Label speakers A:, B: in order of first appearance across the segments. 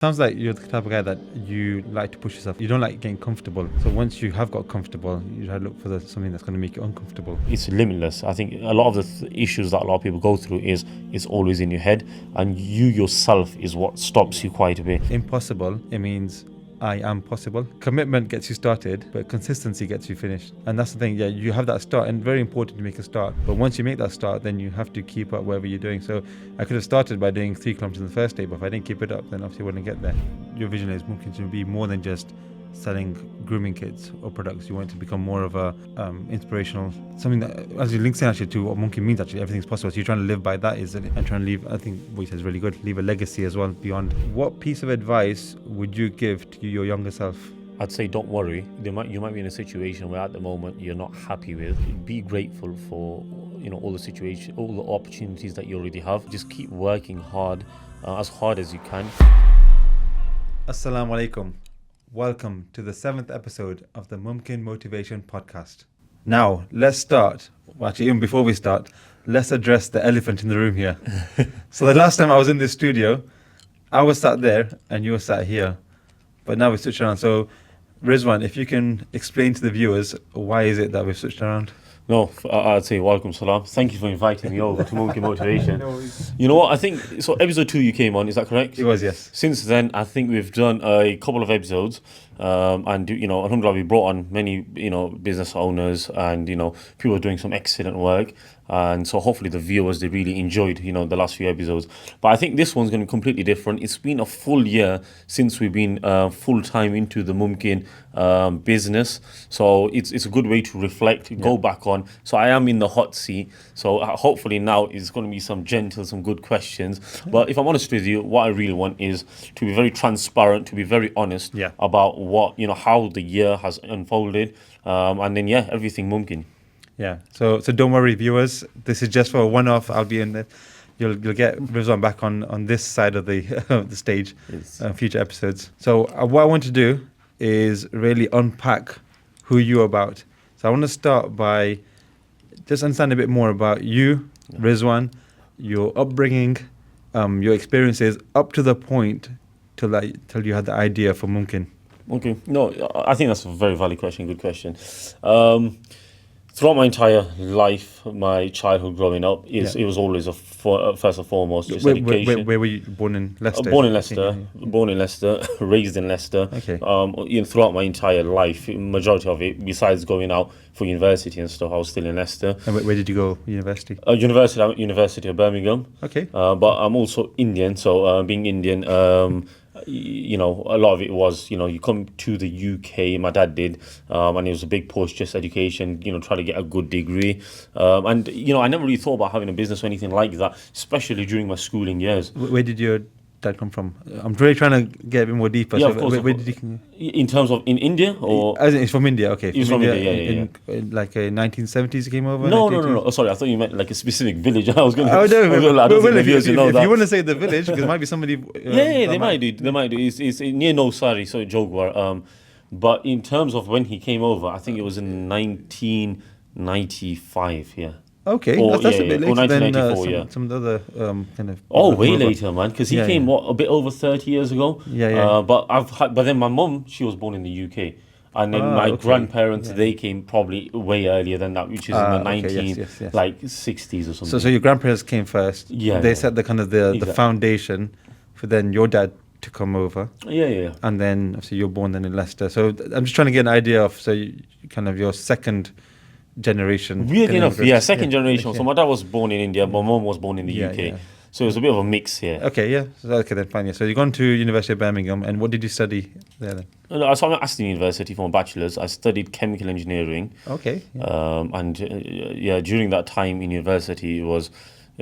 A: Sounds like you're the type of guy that you like to push yourself. You don't like getting comfortable. So once you have got comfortable, you try to look for something that's going to make you uncomfortable.
B: It's limitless. I think a lot of the issues that a lot of people go through is it's always in your head, and you yourself is what stops you quite a bit.
A: Impossible, it means I am possible. Commitment gets you started, but consistency gets you finished. And that's the thing, yeah, you have that start, and very important to make a start. But once you make that start, then you have to keep up whatever you're doing. So I could have started by doing 3 kilometers in the first day, but if I didn't keep it up, then obviously I wouldn't get there. Your vision is Mumkin to be more than just selling grooming kits or products. You want it to become more of a inspirational, something that, as you links in actually to what Mumkin means, actually everything's possible. So you're trying to live by that, isn't it? And trying to leave, I think what he says is really good, leave a legacy as well beyond. What piece of advice would you give to your younger self?
B: I'd say don't worry. You might be in a situation where at the moment you're not happy with. Be grateful for all the opportunities that you already have. Just keep working hard, as hard as you can.
A: Assalamu alaikum. Welcome to the 7th episode of the Mumkin Motivation Podcast. Now, let's start. Well, actually, even before we start, let's address the elephant in the room here. So the last time I was in this studio, I was sat there and you were sat here. But now we've switched around. So, Rizwan, if you can explain to the viewers, why is it that we've switched around?
B: No, I'd say welcome salam. Thank you for inviting me over to Mumkin Motivation. You know what, I think, so episode 2 you came on, is that correct?
A: It was, yes.
B: Since then, I think we've done a couple of episodes, and alhamdulillah, we brought on many, business owners and, people doing some excellent work. And so hopefully the viewers, they really enjoyed, the last few episodes. But I think this one's going to be completely different. It's been a full year since we've been full-time into the Mumkin business. So it's a good way to reflect, go back on. So I am in the hot seat. So hopefully now it's going to be some good questions. But if I'm honest with you, what I really want is to be very transparent, to be very honest about what, how the year has unfolded. And then, everything Mumkin.
A: Yeah, so don't worry, viewers. This is just for a one-off. I'll be in there. You'll get Rizwan back on this side of the the stage, future episodes. So what I want to do is really unpack who you're about. So I want to start by just understand a bit more about you, Rizwan, your upbringing, your experiences up to the point till you had the idea for Mumkin.
B: Okay, no, I think that's a very valid question. Good question. Throughout my entire life, my childhood growing up, it was always first and foremost just education.
A: Where were you born in Leicester?
B: Born in Leicester, raised in Leicester.
A: Okay.
B: Throughout my entire life, majority of it, besides going out for university and stuff, I was still in Leicester.
A: And where did you go? University?
B: University of Birmingham.
A: Okay.
B: But I'm also Indian, so being Indian, a lot of it was, you come to the UK, my dad did, and it was a big push, just education, try to get a good degree. And I never really thought about having a business or anything like that, especially during my schooling years.
A: Where did your dad come from? I'm really trying to get a bit more deeper.
B: Yeah,
A: so
B: of course.
A: Where did he?
B: In terms of in India or?
A: He's from India, okay.
B: He's from India,
A: In like 1970s he came over?
B: No. Oh, sorry, I thought you meant like a specific village. I was going to.
A: Oh, no. If you
B: that.
A: want to say the village, because it might be somebody.
B: They might do. It's near Nowsari, so Jogwar. But in terms of when he came over, I think it was in 1995, yeah.
A: Okay, that's a bit later than some of the other kind of...
B: way later, man, because he came, a bit over 30 years ago?
A: Yeah.
B: But then my mum, she was born in the UK. And then my grandparents, they came probably way earlier than that, which is in the 60s or something.
A: So your grandparents came first.
B: Yeah.
A: They set the kind of the foundation for then your dad to come over.
B: Yeah.
A: And then, obviously, you're born then in Leicester. So I'm just trying to get an idea of, kind of your second generation.
B: Weirdly enough, second generation. So my dad was born in India, my mum was born in the UK. Yeah. So it was a bit of a mix here.
A: Okay, yeah. Okay, then fine. Yeah. So you've gone to University of Birmingham, and what did you study there then?
B: So I'm at Aston University for my bachelor's. I studied chemical engineering.
A: Okay.
B: Yeah. During that time in university, it was...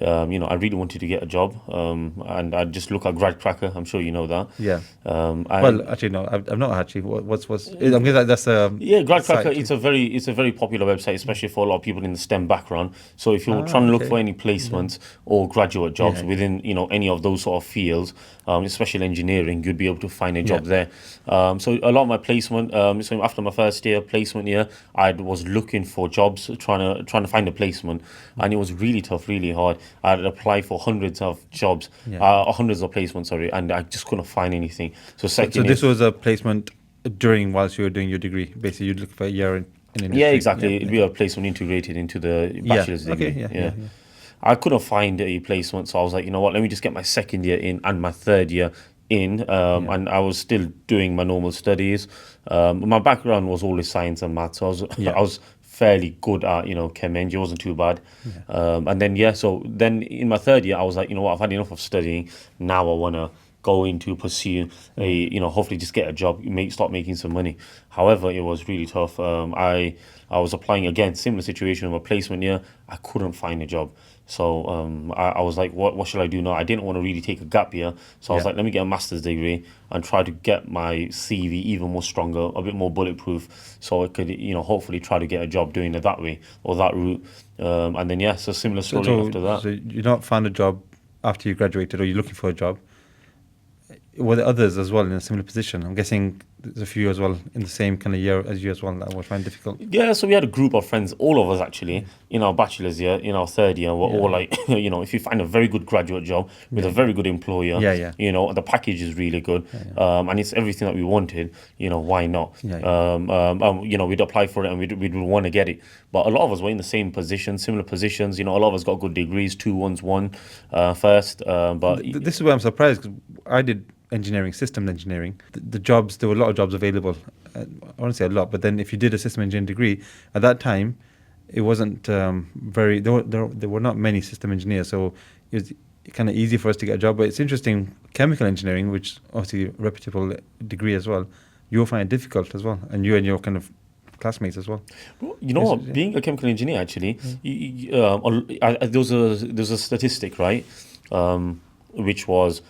B: I really wanted to get a job, and I just look at Grad Cracker. I'm sure you know that.
A: Yeah. Well, actually, no, I've not actually. What's? I'm guessing that's
B: Grad Cracker. It's a very popular website, especially for a lot of people in the STEM background. So if you're trying to look for any placements or graduate jobs within any of those sort of fields, especially engineering, you'd be able to find a job there. So a lot of my placement. So after my first placement year, I was looking for jobs, trying to find a placement, and it was really tough, really hard. I'd apply for hundreds of jobs, hundreds of placements, sorry, and I just couldn't find anything. So
A: So
B: second
A: this
B: year,
A: was a placement during whilst you were doing your degree. Basically, you'd look for a year in industry.
B: yeah, exactly. It'd be a placement integrated into the bachelor's degree.
A: Yeah.
B: I couldn't find a placement, so I was like, you know what, let me just get my second year in and my third year in, and I was still doing my normal studies. My background was always science and maths, so I was I was fairly good at chem eng. It wasn't too bad. And then so then in my third year, I was like, you know what, I've had enough of studying. Now I wanna go into pursue hopefully just get a job, start making some money. However, it was really tough. I was applying again, similar situation of a placement year. I couldn't find a job. So I was like, what should I do now? I didn't want to really take a gap year. So I was like, let me get a master's degree and try to get my CV even more stronger, a bit more bulletproof, so I could, hopefully try to get a job doing it that way or that route. And then, so similar story after that.
A: So you not found a job after you graduated, or you're looking for a job? Were there others as well in a similar position? I'm guessing there's a few as well in the same kind of year as you as well that were finding difficult.
B: Yeah, so we had a group of friends, all of us actually, in our bachelor's year, in our third year, we're all like, if you find a very good graduate job with a very good employer, the package is really good, and it's everything that we wanted, why not? We'd apply for it and we'd want to get it. But a lot of us were in the same position, similar positions, a lot of us got good degrees, 2-1s, first. But
A: this is where I'm surprised, because I did systems engineering. The jobs, there were a lot of jobs available. I won't say a lot, but then if you did a system engineering degree at that time, it wasn't there were not many system engineers, so it was kind of easy for us to get a job. But it's interesting, chemical engineering, which obviously a reputable degree as well, you'll find it difficult as well, and your kind of classmates as well.
B: You know what? Being a chemical engineer, actually, there's a statistic, right, which was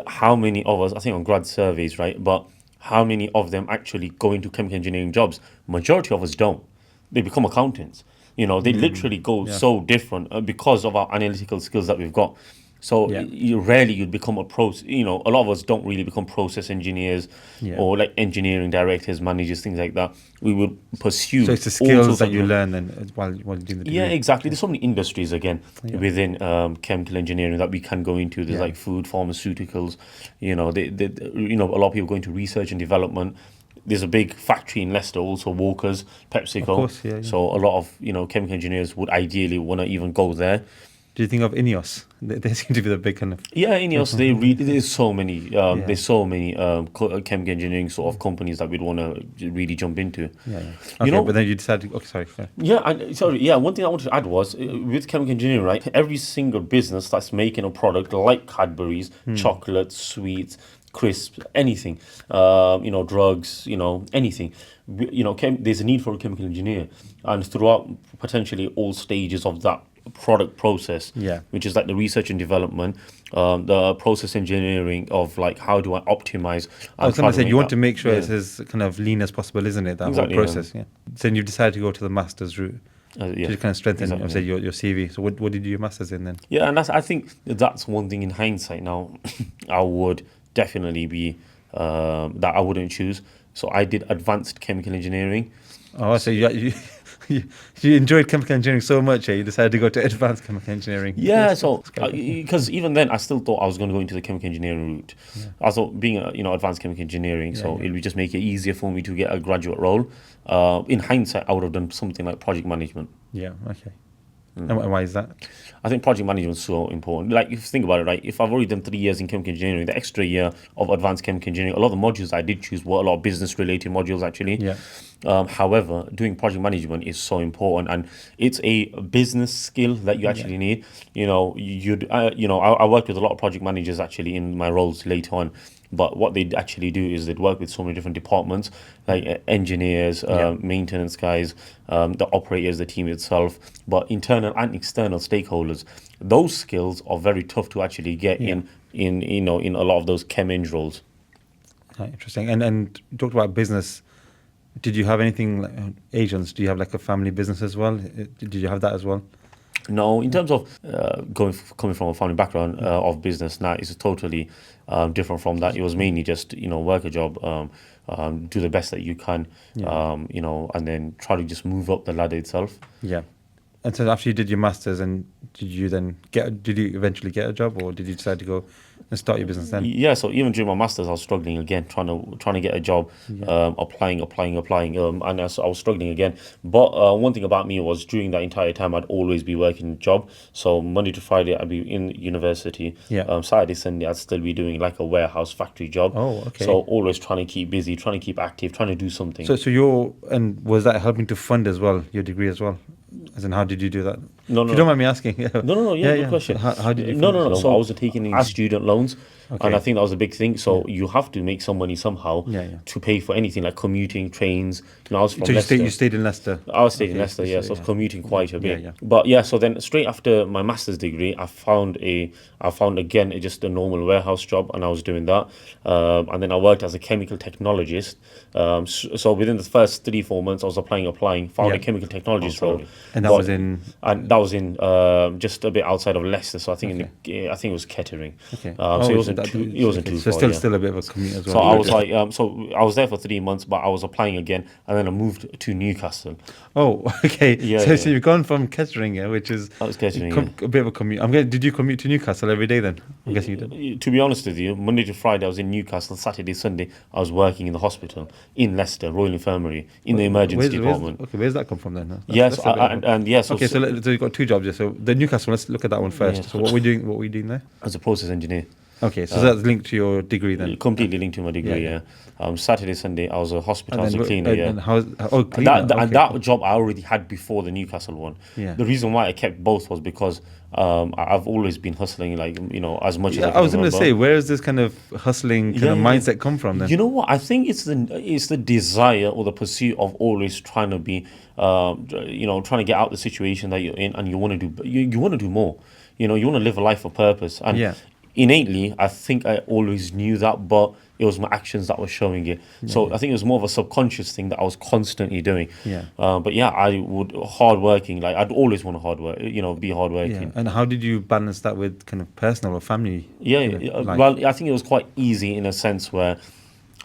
B: how many of us, I think on grad surveys, right, but how many of them actually go into chemical engineering jobs? Majority of us don't. They become accountants. They literally go so different because of our analytical skills that we've got. So you'd become a a lot of us don't really become process engineers or like engineering directors, managers, things like that. We would pursue.
A: So it's the skills that you learn then while you're doing the degree.
B: Yeah, exactly. There's so many industries again within chemical engineering that we can go into. There's like food, pharmaceuticals. A lot of people go into research and development. There's a big factory in Leicester, also Walker's, PepsiCo.
A: Of course,
B: So a lot of chemical engineers would ideally want to even go there.
A: Do you think of INEOS? They seem to be the big kind of...
B: Yeah, INEOS, there's so many, chemical engineering sort of companies that we'd want to really jump into.
A: Okay, but then you decided... Okay, sorry.
B: One thing I wanted to add was, with chemical engineering, right, every single business that's making a product like Cadbury's, chocolates, sweets, crisps, anything, drugs, anything, there's a need for a chemical engineer. And throughout potentially all stages of that product process, which is like the research and development, the process engineering of like how do I optimize.
A: I was going to say, you want to make sure it's as kind of lean as possible, isn't it? That whole process. So then you've decided to go to the master's route to kind of strengthen your CV. So what did you do your master's in then?
B: Yeah, and I think that's one thing in hindsight now I would definitely be that I wouldn't choose. So I did advanced chemical engineering.
A: Oh, so you enjoyed chemical engineering so much, you decided to go to advanced chemical engineering.
B: Yeah, so because even then I still thought I was going to go into the chemical engineering route. I thought being advanced chemical engineering, it would just make it easier for me to get a graduate role. In hindsight, I would have done something like project management.
A: Yeah, okay. And why is that?
B: I think project management is so important. Like, if you think about it, right, if I've already done 3 years in chemical engineering, the extra year of advanced chemical engineering, a lot of the modules I did choose were a lot of business-related modules, actually. However, doing project management is so important, and it's a business skill that you actually need. I worked with a lot of project managers, actually, in my roles later on. But what they'd actually do is they'd work with so many different departments, like engineers, maintenance guys, the operators, the team itself, but internal and external stakeholders. Those skills are very tough to actually get in a lot of those chem eng roles.
A: Interesting. And you talked about business. Did you have anything like agents? Do you have like a family business as well? Did you have that as well?
B: No, in terms of coming from a family background of business, now it's totally different from that. It was mainly just work a job, do the best that you can, and then try to just move up the ladder itself.
A: Yeah, And so after you did your masters, and did you eventually get a job, or did you decide to go and start your business then?
B: Yeah, so even during my masters, I was struggling again, trying to get a job, applying, and I was struggling again. But one thing about me was during that entire time, I'd always be working a job. So Monday to Friday, I'd be in university.
A: Yeah.
B: Saturday, Sunday, I'd still be doing like a warehouse factory job.
A: Oh, okay.
B: So always trying to keep busy, trying to keep active, trying to do something.
A: And was that helping to fund as well, your degree as well? As in, how did you do that?
B: No,
A: If you don't mind me asking. Yeah.
B: No, yeah, good question.
A: So how did you
B: No,
A: fund it?
B: So I wasn't taking any student loans,
A: Okay.
B: and I think that was a big thing. So you have to make some money somehow
A: Yeah.
B: to pay for anything like commuting, trains. I was from
A: So
B: Leicester.
A: you stayed in Leicester?
B: I was staying in
A: Okay,
B: Leicester, yeah, so I was
A: yeah.
B: commuting quite a bit.
A: Yeah.
B: But yeah, so then straight after my master's degree, I found again just a normal warehouse job, and I was doing that. And then I worked as a chemical technologist. So within the first 3-4 months, I was applying, found
A: Yeah.
B: a chemical technologist role.
A: And that was in?
B: And that was in just a bit outside of Leicester. So I think I think it was Kettering.
A: Okay.
B: So it wasn't too
A: So
B: far.
A: still a bit of a commute as well.
B: So I was like, so I was there for 3 months, but I was applying again, and then I moved to Newcastle.
A: Oh, okay.
B: Yeah.
A: So you've gone from Kettering, which is
B: That was Kettering,
A: a bit of a commute. Did you commute to Newcastle every day then? I'm guessing you did.
B: To be honest with you, Monday to Friday I was in Newcastle. Saturday, Sunday I was working in the hospital in Leicester, Royal Infirmary, in the emergency department.
A: Where's that come from then?
B: Yes, and yes.
A: Okay, so you've got 2 jobs here. So the Newcastle, let's look at that one first.
B: Yeah.
A: So what were you doing there?
B: As a process engineer.
A: Okay, so that's linked to your degree then.
B: Completely linked to my degree.
A: Yeah.
B: Saturday, Sunday I was a hospital. I was a cleaner.
A: And
B: cleaner. And that job I already had before the Newcastle one.
A: Yeah.
B: The reason why I kept both was because I've always been hustling, like as much as I can.
A: I was going to
B: remember.
A: say, where does this kind of hustling kind of mindset come from then?
B: You know what? I think it's the desire or the pursuit of always trying to be, trying to get out the situation that you're in, and you want to do you want to do more. You want to live a life of purpose. And innately, I think I always knew that, but it was my actions that were showing it. So I think it was more of a subconscious thing that I was constantly doing.
A: Yeah.
B: But yeah, I would hardworking. Like I'd always want to be hardworking.
A: Yeah. And how did you balance that with kind of personal or family?
B: Well, I think it was quite easy in a sense where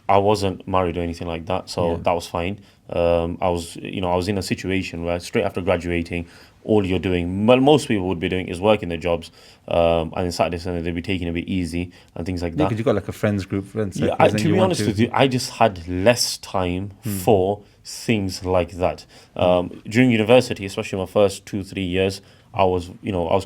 B: I wasn't married or anything like that, so that was fine. I was in a situation where straight after graduating, all you're doing, well, most people would be doing is working their jobs, and then Saturday, Sunday they'd be taking it a bit easy and things like that.
A: Because you got like a friends group,
B: To be honest with you, I just had less time for things like that. During university, especially my first 2-3 years, I was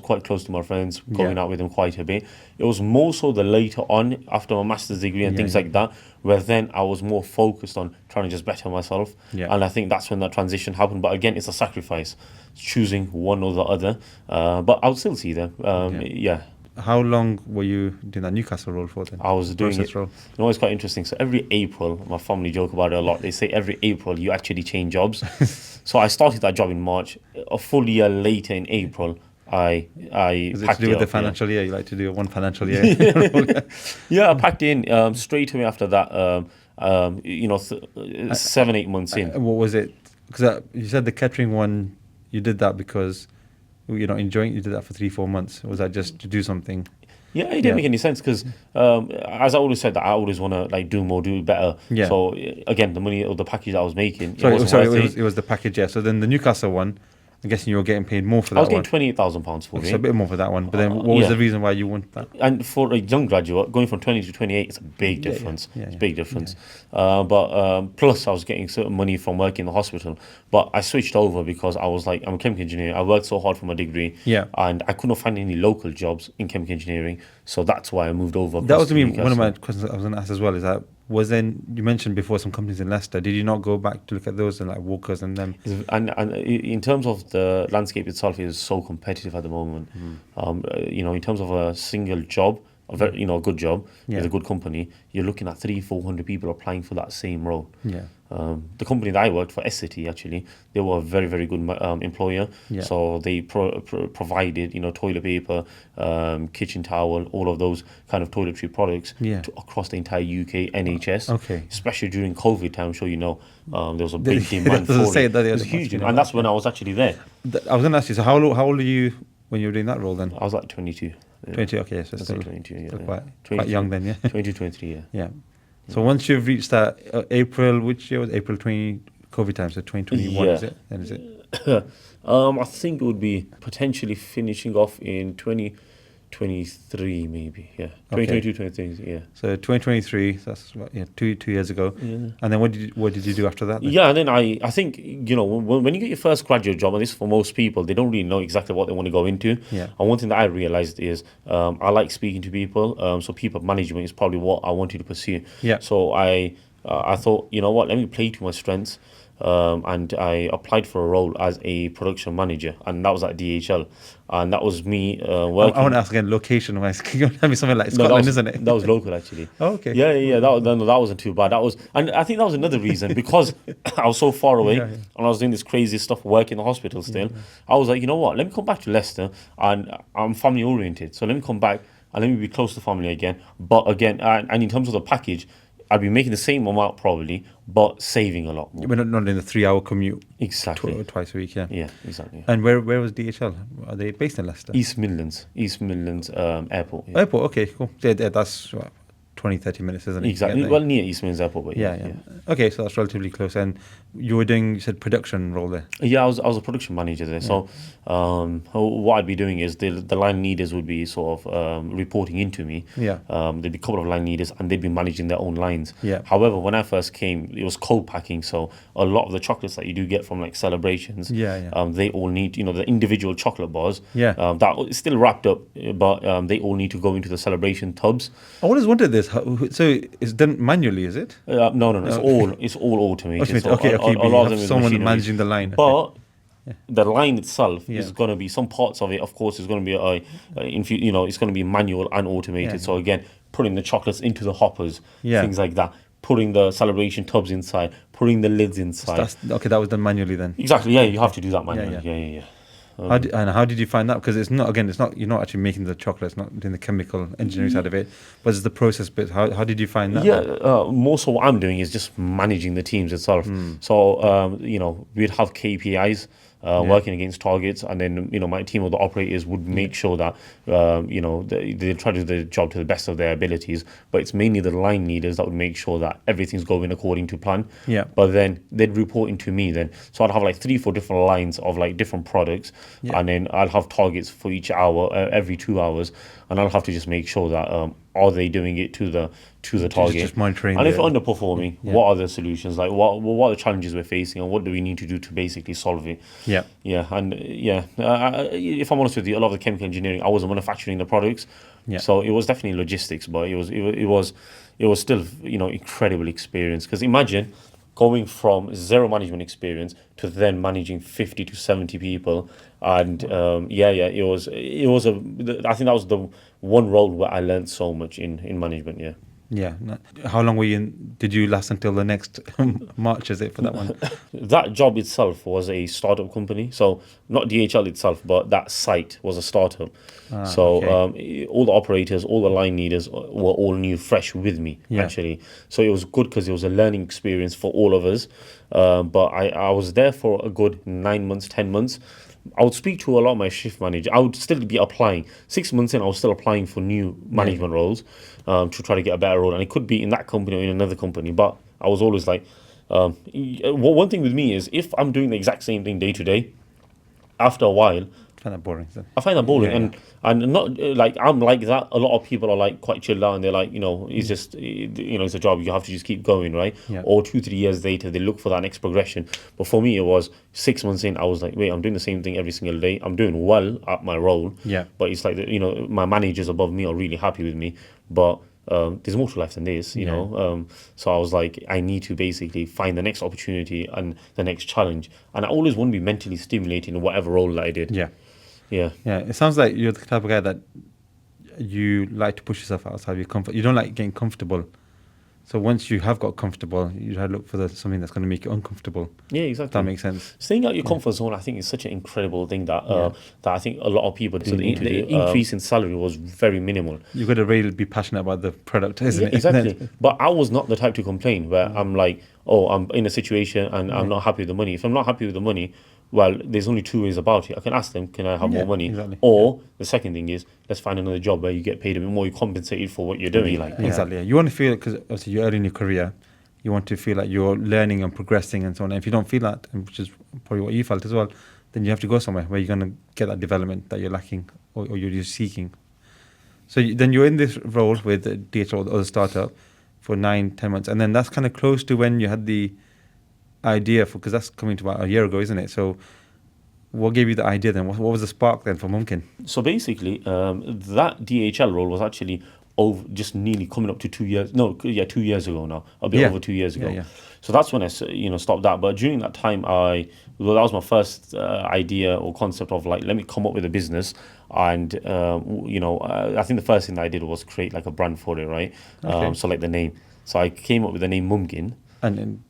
B: quite close to my friends, going out with them quite a bit. It was more so the later on, after my master's degree and things like that, where then I was more focused on trying to just better myself.
A: Yeah.
B: And I think that's when that transition happened. But again, it's a sacrifice, choosing one or the other. But I'll still see them.
A: How long were you doing that Newcastle role for then?
B: I was doing it.
A: Role?
B: It's quite interesting. So every April, my family joke about it a lot. They say every April you actually change jobs. So I started that job in March. A full year later in April, I
A: Is it to do with the financial year? You like to do one financial year?
B: Yeah, I packed in straight away after that. 7-8 months in.
A: What was it? Because you said the catering one, you did that because you're not enjoying it. You did that for 3-4 months. Or was that just to do something?
B: Yeah, it didn't make any sense because, as I always said, that I always want to do more, do better.
A: Yeah.
B: So again, the money or the package that I was making,
A: it was the package. Yeah. So then the Newcastle one, I'm guessing you were getting paid more for that
B: I was
A: one.
B: getting £28,000 for it.
A: So a bit more for that one. But then what was the reason why you wanted that?
B: And for a young graduate, going from 20 to 28, it's a big difference. It's a big difference. But plus, I was getting certain money from working in the hospital. But I switched over because I was like, I'm a chemical engineer. I worked so hard for my degree.
A: Yeah.
B: And I couldn't find any local jobs in chemical engineering. So that's why I moved over.
A: That was one
B: Newcastle.
A: of my questions I was going to ask as well. Is that you mentioned before some companies in Leicester? Did you not go back to look at those and like Walkers and them?
B: And in terms of the landscape itself, it is so competitive at the moment. In terms of a single job, a good job with a good company, you're looking at 300-400 people applying for that same role.
A: Yeah.
B: The company that I worked for, SCT, actually, they were a very, very good employer.
A: Yeah.
B: So they provided, toilet paper, kitchen towel, all of those kind of toiletry products across the entire UK, NHS.
A: Okay.
B: Especially during COVID time, I'm sure you know, there was a big demand for it. It was huge demand, and that's when I was actually there.
A: I was going to ask you, so how old are you when you were doing that role then?
B: I was like 22.
A: 22, okay, so still
B: 22,
A: quite young then, yeah?
B: 22, 23, yeah.
A: Yeah. So once you've reached that April, which year was April 20, COVID time, so 2021, is it? Then is it?
B: I think it would be potentially finishing off in 2023, maybe. Yeah,
A: Okay.
B: 2022, 2023. Yeah.
A: So 2023, that's what, yeah, two years ago.
B: Yeah.
A: And then what did you do after that then?
B: Yeah, and then I think, when you get your first graduate job, and this for most people, they don't really know exactly what they want to go into.
A: Yeah.
B: And one thing that I realized is I like speaking to people. So people management is probably what I wanted to pursue.
A: Yeah.
B: So I thought, you know what, let me play to my strengths. And I applied for a role as a production manager, and that was at DHL, and that was me
A: I
B: working.
A: want to ask again, location wise. Can you tell me something like
B: No, that
A: Scotland,
B: was
A: isn't it?
B: that was local actually.
A: Oh, okay.
B: Yeah. That wasn't too bad. That was, and I think that was another reason because I was so far away
A: Yeah.
B: and I was doing this crazy stuff, work in the hospital still. I was like, you know what? Let me come back to Leicester, and I'm family oriented, so let me come back and let me be close to family again. But again, and in terms of the package, I'd be making the same amount probably, but saving a lot more.
A: We're not in the 3 hour commute
B: Exactly.
A: twice a week, yeah.
B: Yeah, exactly.
A: And where was DHL? Are they based in Leicester?
B: East Midlands Airport. Yeah.
A: Airport, okay, cool. Yeah, that's what, 20, 30 minutes, isn't it?
B: Exactly.
A: Yeah,
B: Well, near East Midlands Airport, but
A: yeah. Okay, so that's relatively close. And you said production role there.
B: Yeah, I was a production manager there. So what I'd be doing is the line leaders would be sort of reporting into me.
A: Yeah.
B: There'd be a couple of line leaders and they'd be managing their own lines.
A: Yeah.
B: However, when I first came, it was co-packing. So a lot of the chocolates that you do get from like celebrations, they all need, the individual chocolate bars.
A: Yeah.
B: That is still wrapped up, but they all need to go into the celebration tubs.
A: I always wondered this. So it's done manually, is it?
B: No. It's all automated. So
A: Okay.
B: a
A: But
B: lot
A: you
B: of
A: have
B: them is
A: someone
B: machinery.
A: managing the line.
B: But the line itself
A: Yeah.
B: is going to be, some parts of it, of course, is going to be it's going to be manual and automated.
A: Yeah.
B: So again, putting the chocolates into the hoppers,
A: Yeah.
B: things like that, putting the celebration tubs inside, putting the lids inside.
A: That was done manually then.
B: Exactly. Yeah, you have to do that manually.
A: Yeah.
B: Yeah.
A: How did you find that? Because it's not you're not actually making the chocolate. It's not doing the chemical engineering side of it, but it's the process bit. How did you find that?
B: Yeah, more so what I'm doing is just managing the teams itself. So, we'd have KPIs, working against targets, and then, my team of the operators would make sure that, they try to do the job to the best of their abilities, but it's mainly the line leaders that would make sure that everything's going according to plan.
A: Yeah.
B: But then they'd report into me then. So I'd have like 3-4 different lines of like different products, and then I'll have targets for each hour, every 2 hours, and I'll have to just make sure that are they doing it to the target?
A: Just monitoring.
B: And if they're underperforming, what are the solutions? Like what are the challenges we're facing, and what do we need to do to basically solve it?
A: Yeah.
B: Yeah, and if I'm honest with you, a lot of the chemical engineering, I wasn't manufacturing the products, so it was definitely logistics, but it was still incredible experience. Because imagine going from zero management experience to then managing 50 to 70 people, and it was I think that was the one role where I learned so much in management. Yeah.
A: Yeah. How long were you in? Did you last until the next March? Is it for that one?
B: That job itself was a startup company, so not DHL itself, but that site was a startup.
A: Okay.
B: All the operators, all the line leaders were all new, fresh with me actually. So it was good because it was a learning experience for all of us. But I was there for a good 9 months, 10 months. I would speak to a lot of my shift manager. I would still be applying. 6 months in, I was still applying for new management roles to try to get a better role. And it could be in that company or in another company. But I was always like, one thing with me is if I'm doing the exact same thing day to day, after a while,
A: Kind of boring. So.
B: I find that boring, and not like I'm like that. A lot of people are like quite chilled out, and they're like, it's just, it's a job. You have to just keep going, right?
A: Yeah.
B: Or 2-3 years later, they look for that next progression. But for me, it was 6 months in. I was like, wait, I'm doing the same thing every single day. I'm doing well at my role.
A: Yeah.
B: But it's like my managers above me are really happy with me, but. There's more to life than this, know. So I was like, I need to basically find the next opportunity and the next challenge, and I always want to be mentally stimulated in whatever role that I did.
A: Yeah.
B: Yeah.
A: It sounds like you're the type of guy that you like to push yourself outside your comfort. You don't like getting comfortable. So once you have got comfortable, you try to look for something that's going to make you uncomfortable.
B: Yeah,
A: If
B: exactly.
A: that makes sense.
B: Staying out your comfort zone, I think, is such an incredible thing that I think a lot of people do.
A: need to
B: The
A: do.
B: increase in salary was very minimal.
A: You've got to really be passionate about the product, isn't it?
B: Exactly. But I was not the type to complain where I'm like, oh, I'm in a situation and I'm not happy with the money. If I'm not happy with the money, well, there's only two ways about it. I can ask them, can I have more money?
A: Exactly.
B: Or the second thing is, let's find another job where you get paid a bit more, you're compensated for what you're doing.
A: Exactly. Yeah. You want to feel, because obviously you're early in your career, You want to feel like you're learning and progressing and so on. And if you don't feel that, and which is probably what you felt as well, then you have to go somewhere where you're going to get that development that you're lacking or you're seeking. So then you're in this role with DHL or the startup for 9-10 months, and then that's kind of close to when you had the idea for, because that's coming to about a year ago, isn't it? So what gave you the idea then? What was the spark then for Mumkin?
B: So basically, that DHL role was actually over, just nearly coming up to 2 years. No, yeah, 2 years ago now. A bit over 2 years ago.
A: Yeah.
B: So that's when I, stopped that. But during that time, that was my first idea or concept of like, let me come up with a business. And, I think the first thing that I did was create like a brand for it, right?
A: Okay.
B: So like the name. So I came up with the name Mumkin.
A: And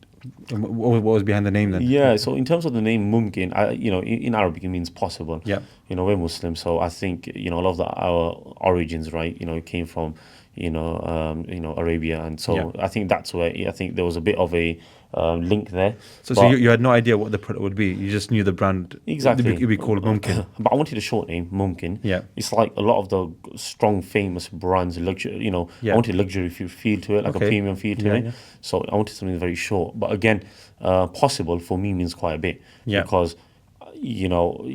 A: what was behind the name then?
B: Yeah, so in terms of the name Mumkin, in Arabic it means possible.
A: Yeah.
B: We're Muslim, so I think a lot of our origins, right? It came from Arabia, and so
A: Yeah.
B: I think that's where I think there was a bit of a link there.
A: So you had no idea what the product would be. You just knew the brand.
B: Exactly.
A: It'd be called Mumkin.
B: But I wanted a short name, Mumkin.
A: Yeah.
B: It's like a lot of the strong, famous brands, luxury.
A: Yeah.
B: I wanted luxury feel to it, like a
A: Okay.
B: premium feel to
A: Yeah,
B: it.
A: yeah.
B: So I wanted something very short. But again, possible for me means quite a bit.
A: Yeah.
B: Because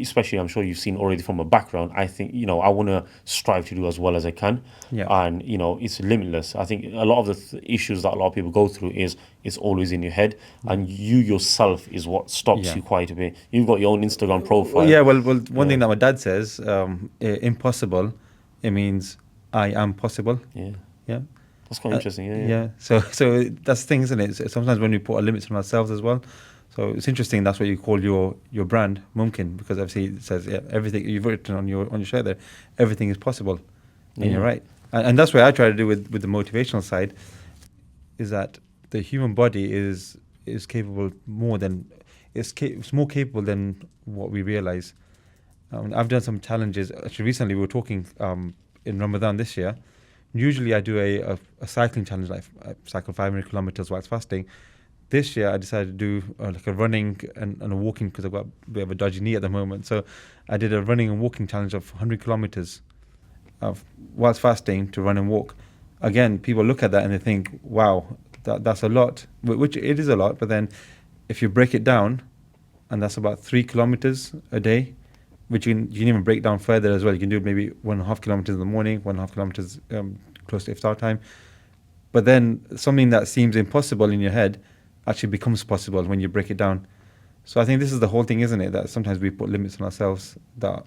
B: especially I'm sure you've seen already from a background, I think, I want to strive to do as well as I can.
A: Yeah.
B: And, it's limitless. I think a lot of the issues that a lot of people go through is it's always in your head, and you yourself is what stops
A: Yeah.
B: you quite a bit. You've got your own Instagram profile.
A: Well, one thing that my dad says, impossible, it means I am possible.
B: Yeah.
A: Yeah.
B: That's quite interesting. Yeah.
A: Yeah. So that's the thing, isn't it? Sometimes when we put a limit on ourselves as well. So it's interesting. That's what you call your brand, Mumkin, because obviously it says everything you've written on your shirt there. Everything is possible, and you're right. And that's what I try to do with the motivational side, is that the human body is capable more than it's more capable than what we realize. I've done some challenges. Actually, recently we were talking in Ramadan this year. Usually I do a cycling challenge, like I cycle 500 kilometers whilst fasting. This year I decided to do like a running and a walking, because I've got a bit of a dodgy knee at the moment. So I did a running and walking challenge of 100 kilometers whilst fasting, to run and walk. Again, people look at that and they think, wow, that's a lot, which it is a lot. But then if you break it down, and that's about 3 kilometers a day, which you can even break down further as well. You can do maybe 1.5 kilometers in the morning, 1.5 kilometers close to iftar time. But then something that seems impossible in your head actually becomes possible when you break it down. So I think this is the whole thing, isn't it? That sometimes we put limits on ourselves that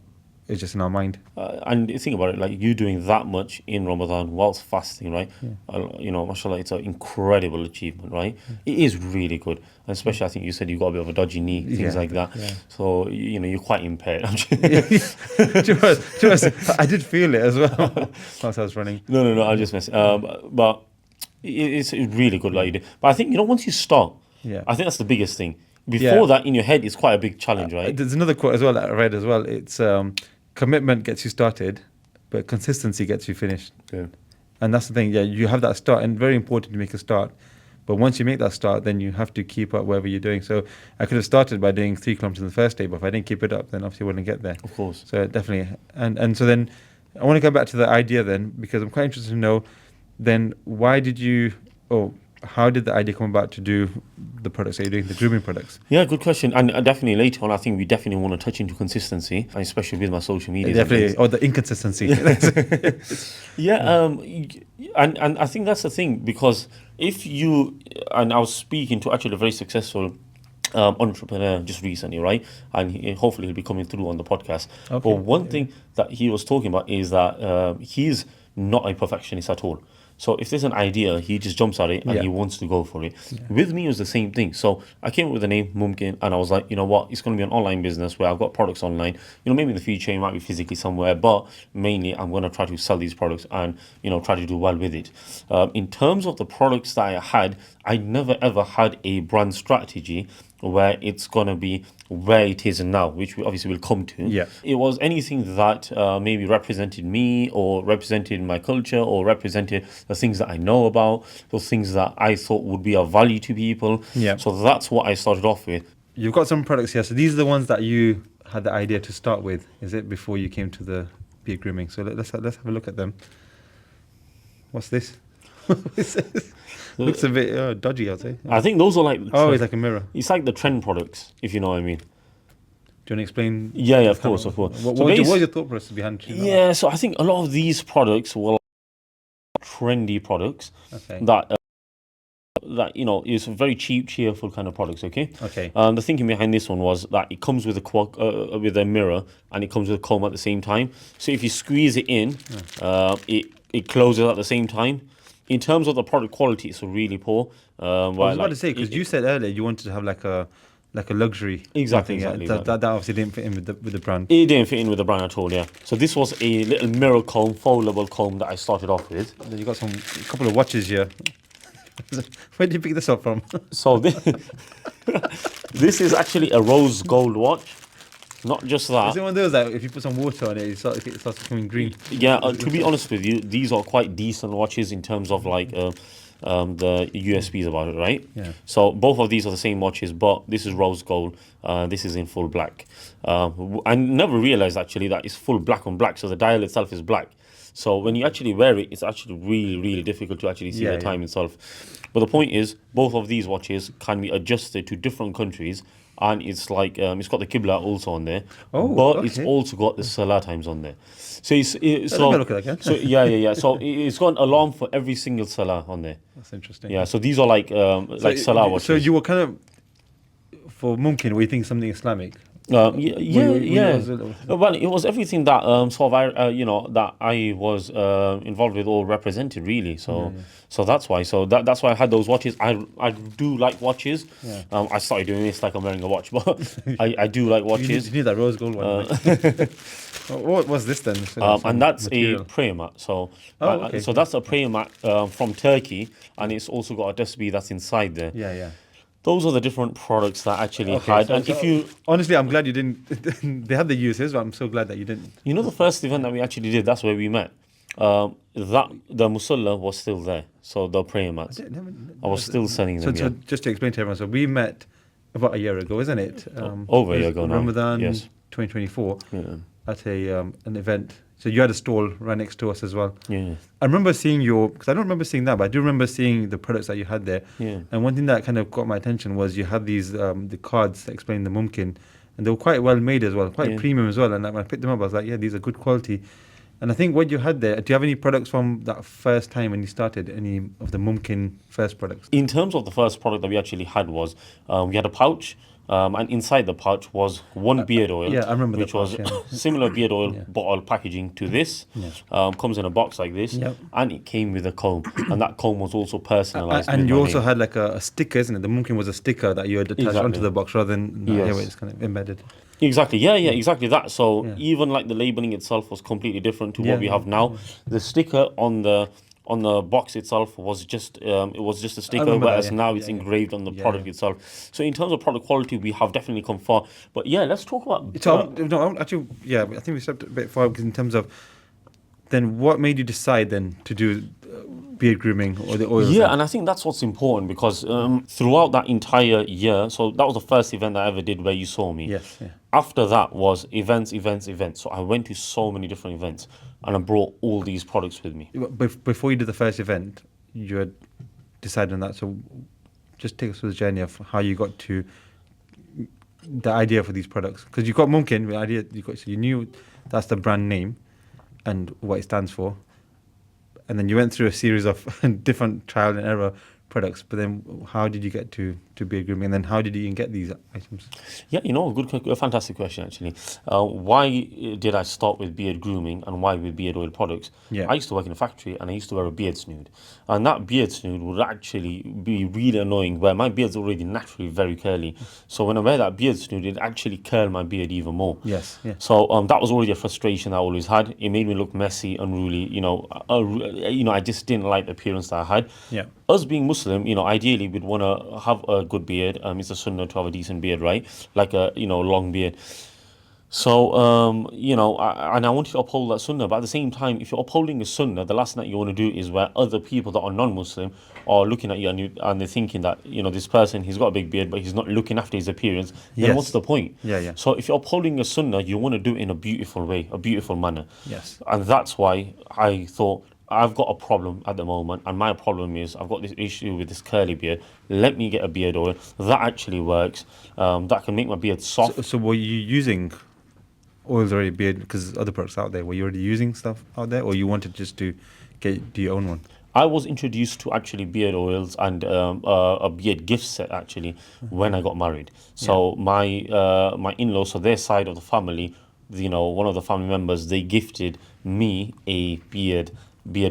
A: is just in our mind.
B: And you think about it, like you doing that much in Ramadan whilst fasting, right? Mashallah, it's an incredible achievement, right? It is really good. And especially, I think you said you got a bit of a dodgy knee, things like that.
A: Yeah.
B: So, you're quite impaired.
A: To be honest, I did feel it as well whilst I was running.
B: No, I'm just messing. But it's really good, like you did. But I think, once you start, I think that's the biggest thing. Before that, in your head, it's quite a big challenge, right?
A: There's another quote as well that I read as well. It's commitment gets you started, but consistency gets you finished.
B: Yeah.
A: And that's the thing. Yeah, you have that start, and very important to make a start. But once you make that start, then you have to keep up whatever you're doing. So I could have started by doing 3 kilometers in the first day, but if I didn't keep it up, then obviously I wouldn't get there.
B: Of course.
A: So definitely. And so then I want to go back to the idea then, because I'm quite interested to know then why did you, how did the idea come about to do the products that you're doing, the grooming products?
B: Yeah, good question. And definitely later on, I think we definitely want to touch into consistency, and especially with my social media.
A: Definitely, or the inconsistency.
B: And I think that's the thing, because if you, and I was speaking to actually a very successful entrepreneur just recently, right? And hopefully he'll be coming through on the podcast.
A: Okay.
B: But one thing that he was talking about is that he's not a perfectionist at all. So if there's an idea, he just jumps at it and he wants to go for it. Yeah. With me, it was the same thing. So I came up with the name Mumkin, and I was like, you know what? It's going to be an online business where I've got products online. Maybe in the future, it might be physically somewhere, but mainly I'm going to try to sell these products and, try to do well with it. In terms of the products that I had, I never ever had a brand strategy where it's going to be where it is now, which we obviously will come to.
A: Yeah.
B: It was anything that maybe represented me, or represented my culture, or represented the things that I know about, those things that I thought would be of value to people.
A: Yeah.
B: So that's what I started off with.
A: You've got some products here. So these are the ones that you had the idea to start with, is it, before you came to the beard grooming? So let's have a look at them. What's this? Looks a bit dodgy, I'd say.
B: I think those are like
A: Oh, it's like a mirror.
B: it's like the trend products, if you know what I mean.
A: Do you want to explain?
B: Yeah, of course, of course.
A: What
B: So
A: was your thought process behind choosing that?
B: yeah, so I think a lot of these products were trendy products
A: Okay.
B: that is very cheap, cheerful kind of products. Okay.
A: Okay.
B: The thinking behind this one was that it comes with a mirror and it comes with a comb at the same time. So if you squeeze it in, it closes at the same time. In terms of the product quality, it's really poor.
A: I was about to say, because you said earlier you wanted to have like a luxury.
B: Exactly,
A: thing,
B: exactly,
A: yeah. That obviously didn't fit in with the brand.
B: It didn't fit in with the brand at all, yeah. So this was a little mirror comb, foldable comb that I started off with.
A: Then you got a couple of watches here. Where did you pick this up from?
B: So this is actually a rose gold watch. Not just that.
A: Is it one of those that if you put some water on it, it starts becoming green?
B: Yeah, to be honest with you, these are quite decent watches in terms of like the USPs about it, right?
A: Yeah.
B: So both of these are the same watches, but this is rose gold. This is in full black. I never realized actually that it's full black on black, so the dial itself is black. So when you actually wear it, it's actually really, really difficult to actually see the time itself. But the point is, both of these watches can be adjusted to different countries, and it's like it's got the Qibla also on there, but it's also got the Salah times on there. So so it's got an alarm for every single Salah on there.
A: That's interesting.
B: Yeah, so these are like Salah watches.
A: So you were kind of, for Mumkin, were you thinking something Islamic?
B: Well, it was everything that that I was involved with or represented really. So that's why. So that's why I had those watches. I do like watches.
A: Yeah.
B: I started doing this like I'm wearing a watch, but I do like watches.
A: You need that rose gold one. What was this then?
B: And that's a prayer mat. So so that's a prayer mat from Turkey, and it's also got a tasbih that's inside there.
A: Yeah.
B: Those are the different products that I actually had.
A: So,
B: and if you
A: honestly, I'm glad you didn't. They had the uses, but I'm so glad that you didn't.
B: You know, the first event that we actually did, that's where we met. That the musalla was still there, so the prayer mats. I was still selling them.
A: So just to explain to everyone, so we met about a year ago, isn't it?
B: Over a year ago now.
A: Ramadan,
B: yes.
A: 2024, at an event. So you had a stall right next to us as well.
B: Yeah.
A: I remember seeing because I don't remember seeing that, but I do remember seeing the products that you had there.
B: Yeah.
A: And one thing that kind of got my attention was you had these the cards that explain the Mumkin, and they were quite well made as well, quite premium as well. And when I picked them up, I was like, yeah, these are good quality. And I think what you had there, do you have any products from that first time when you started, any of the Mumkin first products?
B: In terms of the first product that we actually had was, we had a pouch, and inside the pouch was one beard oil.
A: Yeah, I remember
B: which
A: the pouch,
B: was similar beard oil bottle packaging to this. Comes in a box like this, and it came with a comb, and that comb was also personalized.
A: And you also had like a sticker, isn't it? The Mumkin was a sticker that you had attached onto the box rather than where it's kind of embedded.
B: Exactly, exactly that. So even like the labeling itself was completely different to what we have now. The sticker on the box itself was just a sticker, whereas now it's engraved on the product itself. So in terms of product quality, we have definitely come far. But let's talk about.
A: I think we stepped a bit far because in terms of then what made you decide then to do beard grooming or the oils?
B: And I think that's what's important because throughout that entire year, so that was the first event I ever did where you saw me.
A: Yes. Yeah.
B: After that was events. So I went to so many different events and I brought all these products with me.
A: Before you did the first event, you had decided on that. So just take us through the journey of how you got to the idea for these products. Because you got Mumkin, the idea, so you knew that's the brand name and what it stands for. And then you went through a series of different trial and error products, but then how did you get to beard grooming, and then how did you even get these items?
B: A fantastic question actually. Why did I start with beard grooming and why with beard oil products? I used to work in a factory and I used to wear a beard snood, and that beard snood would actually be really annoying where my beard's already naturally very curly, so when I wear that beard snood it actually curl my beard even more. So that was already a frustration I always had. It made me look messy, unruly, I just didn't like the appearance that I had. Us being Muslim, ideally we'd want to have a good beard. It's a sunnah to have a decent beard, right? Like a long beard. So I wanted to uphold that sunnah, but at the same time, if you're upholding a sunnah, the last thing that you want to do is where other people that are non-Muslim are looking at you and they're thinking that this person, he's got a big beard but he's not looking after his appearance. Then what's the point? So if you're upholding a sunnah, you want to do it in a beautiful way, a beautiful manner. And that's why I thought I've got a problem at the moment, and my problem is I've got this issue with this curly beard. Let me get a beard oil that actually works. That can make my beard soft.
A: So were you using oils already beard because there's other products out there? Were you already using stuff out there, or you wanted just to do your own one?
B: I was introduced to actually beard oils and a beard gift set actually when I got married. So my in-laws, so their side of the family, one of the family members, they gifted me a beard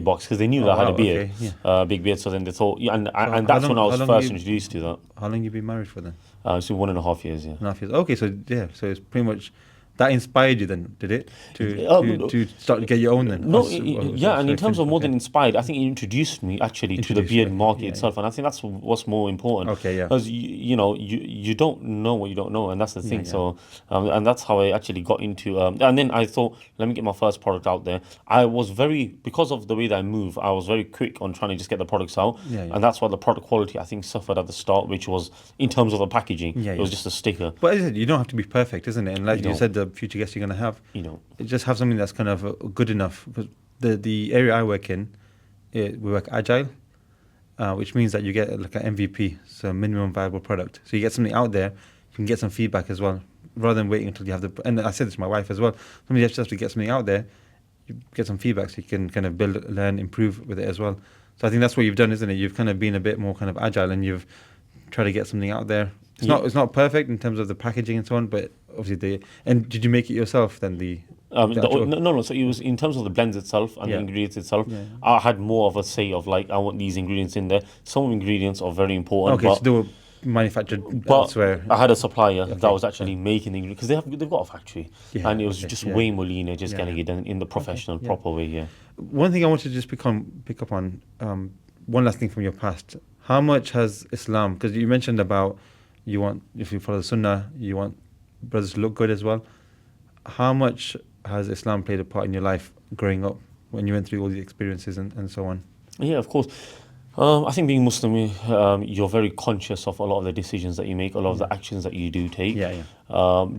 B: box because they knew that I had a beard,
A: Okay, yeah.
B: big beard. So then they thought, yeah, and
A: how
B: that's when I
A: long-
B: was
A: how long
B: first
A: you-
B: introduced to that.
A: How long you been married for then?
B: So 1.5 years, yeah.
A: 1.5 years. Okay, so yeah, so it's pretty much that inspired you then, did it? To start to get your own then?
B: No,
A: Or
B: and in terms of more
A: okay.
B: than inspired, I think it introduced me actually to the
A: Introduced
B: beard
A: you,
B: market
A: yeah,
B: itself, and I think that's what's more important.
A: Okay, yeah.
B: Because you don't know what you don't know, and that's the thing.
A: yeah.
B: So, and that's how I actually got into. And then I thought, let me get my first product out there. I was because of the way that I move, I was very quick on trying to just get the products out,
A: Yeah, yeah.
B: and that's why the product quality I think suffered at the start, which was in terms of the packaging.
A: Yeah,
B: it was
A: yeah.
B: just a sticker.
A: But as I said, you don't have to be perfect, isn't it? And like you
B: don't.
A: said, the future guests you're going to have,
B: You know,
A: just have something that's kind of good enough. Because the area I work in, we work agile, which means that you get like an MVP, so minimum viable product. So you get something out there, you can get some feedback as well, rather than waiting until you have the. And I said this to my wife as well. Somebody just has to get something out there, you get some feedback, so you can kind of build, learn, improve with it as well. So I think that's what you've done, isn't it? You've kind of been a bit more kind of agile, and you've tried to get something out there. It's not perfect in terms of the packaging and so on, but obviously and did you make it yourself then?
B: no. So it was in terms of the blends itself and the
A: Yeah.
B: ingredients itself.
A: Yeah.
B: I had more of a say of like I want these ingredients in there. Some ingredients are very important,
A: Okay, so they were manufactured
B: but
A: elsewhere.
B: I had a supplier that
A: Okay,
B: was actually making the ingredients because they've got a factory,
A: Yeah,
B: and it was
A: okay,
B: just
A: yeah.
B: way more leaner, just
A: Yeah,
B: getting
A: yeah.
B: it done in the professional,
A: yeah.
B: proper way. Yeah.
A: One thing I wanted to just pick up on, one last thing from your past. How much has Islam, because you mentioned about if you follow the Sunnah, you want brothers to look good as well. How much has Islam played a part in your life growing up when you went through all the experiences and so on?
B: Yeah, of course. I think being Muslim, you're very conscious of a lot of the decisions that you make, a lot of the actions that you do take.
A: Yeah,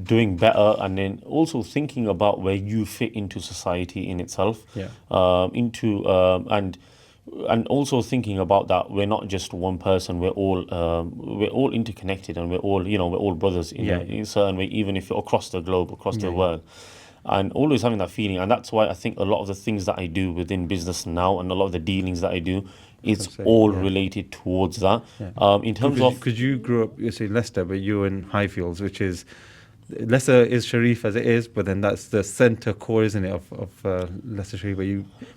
B: Doing better, and then also thinking about where you fit into society in itself.
A: Yeah.
B: And also thinking about that we're not just one person. We're all interconnected, and we're all brothers in a certain way, even if you're across the globe, across the world. And always having that feeling, and that's why I think a lot of the things that I do within business now, and a lot of the dealings that I do, it's all related towards that. In terms of
A: because you grew up, you say Leicester, but you're in Highfields, which is Leicester is Sharif as it is, but then that's the centre core, isn't it, of Leicester Sharif?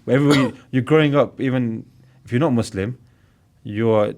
A: Wherever you're growing up, even if you're not Muslim, your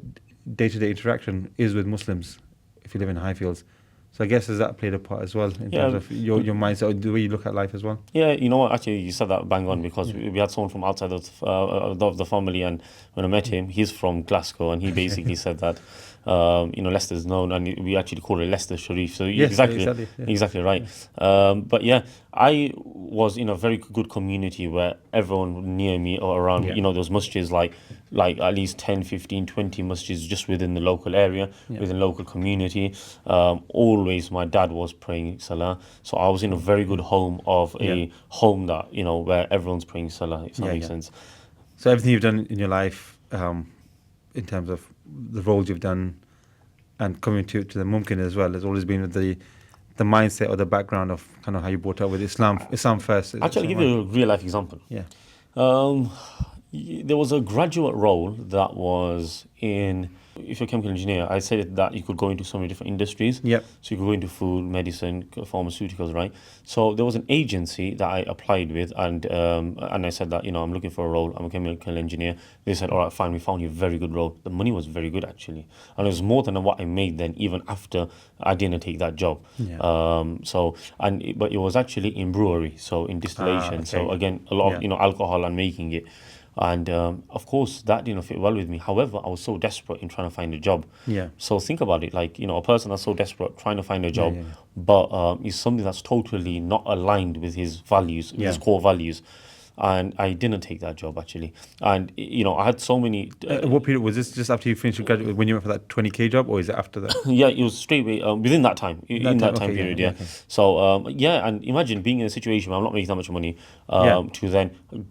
A: day-to-day interaction is with Muslims. If you live in Highfields. So I guess has that played a part as well in terms of your mindset, or the way you look at life as well?
B: Yeah, you know what? Actually, you said that bang on because we had someone from outside of the family, and when I met him, he's from Glasgow, and he basically said that Leicester's known, and we actually call it Leicester Sharif. So
A: Yes,
B: exactly right. But yeah, I was in a very good community where everyone near me or around, there was masjids like at least 10, 15, 20 masjids just within the local area, within local community. Always my dad was praying Salah. So I was in a very good home of a home that, where everyone's praying Salah, if that makes sense.
A: So everything you've done in your life, in terms of the roles you've done and coming to the Mumkin as well, has always been with the mindset or the background of kind of how you brought up with Islam first.
B: Actually, I'll give you a real life example.
A: Yeah.
B: There was a graduate role that was if you're a chemical engineer, I said that you could go into so many different industries.
A: Yep.
B: So you could go into food, medicine, pharmaceuticals, right? So there was an agency that I applied with, and I said that, I'm looking for a role. I'm a chemical engineer. They said, all right, fine, we found you a very good role. The money was very good, actually. And it was more than what I made then, even after I didn't take that job.
A: Yeah.
B: But it was actually in brewery, so in distillation.
A: Okay.
B: So again, a lot of, alcohol and making it. And of course, that didn't fit well with me. However, I was so desperate in trying to find a job.
A: Yeah.
B: So think about it, like, a person that's so desperate trying to find a job, but is something that's totally not aligned with his values, with his core values. and I didn't take that job actually. And I had so many.
A: What period was this? Just after you finished your graduate, when you went for that 20K job, or is it after that?
B: Yeah, it was straight away within that time, in that time
A: Okay,
B: period.
A: yeah,
B: Yeah.
A: okay.
B: So yeah, and imagine being in a situation where I'm not making that much money,
A: Yeah.
B: to then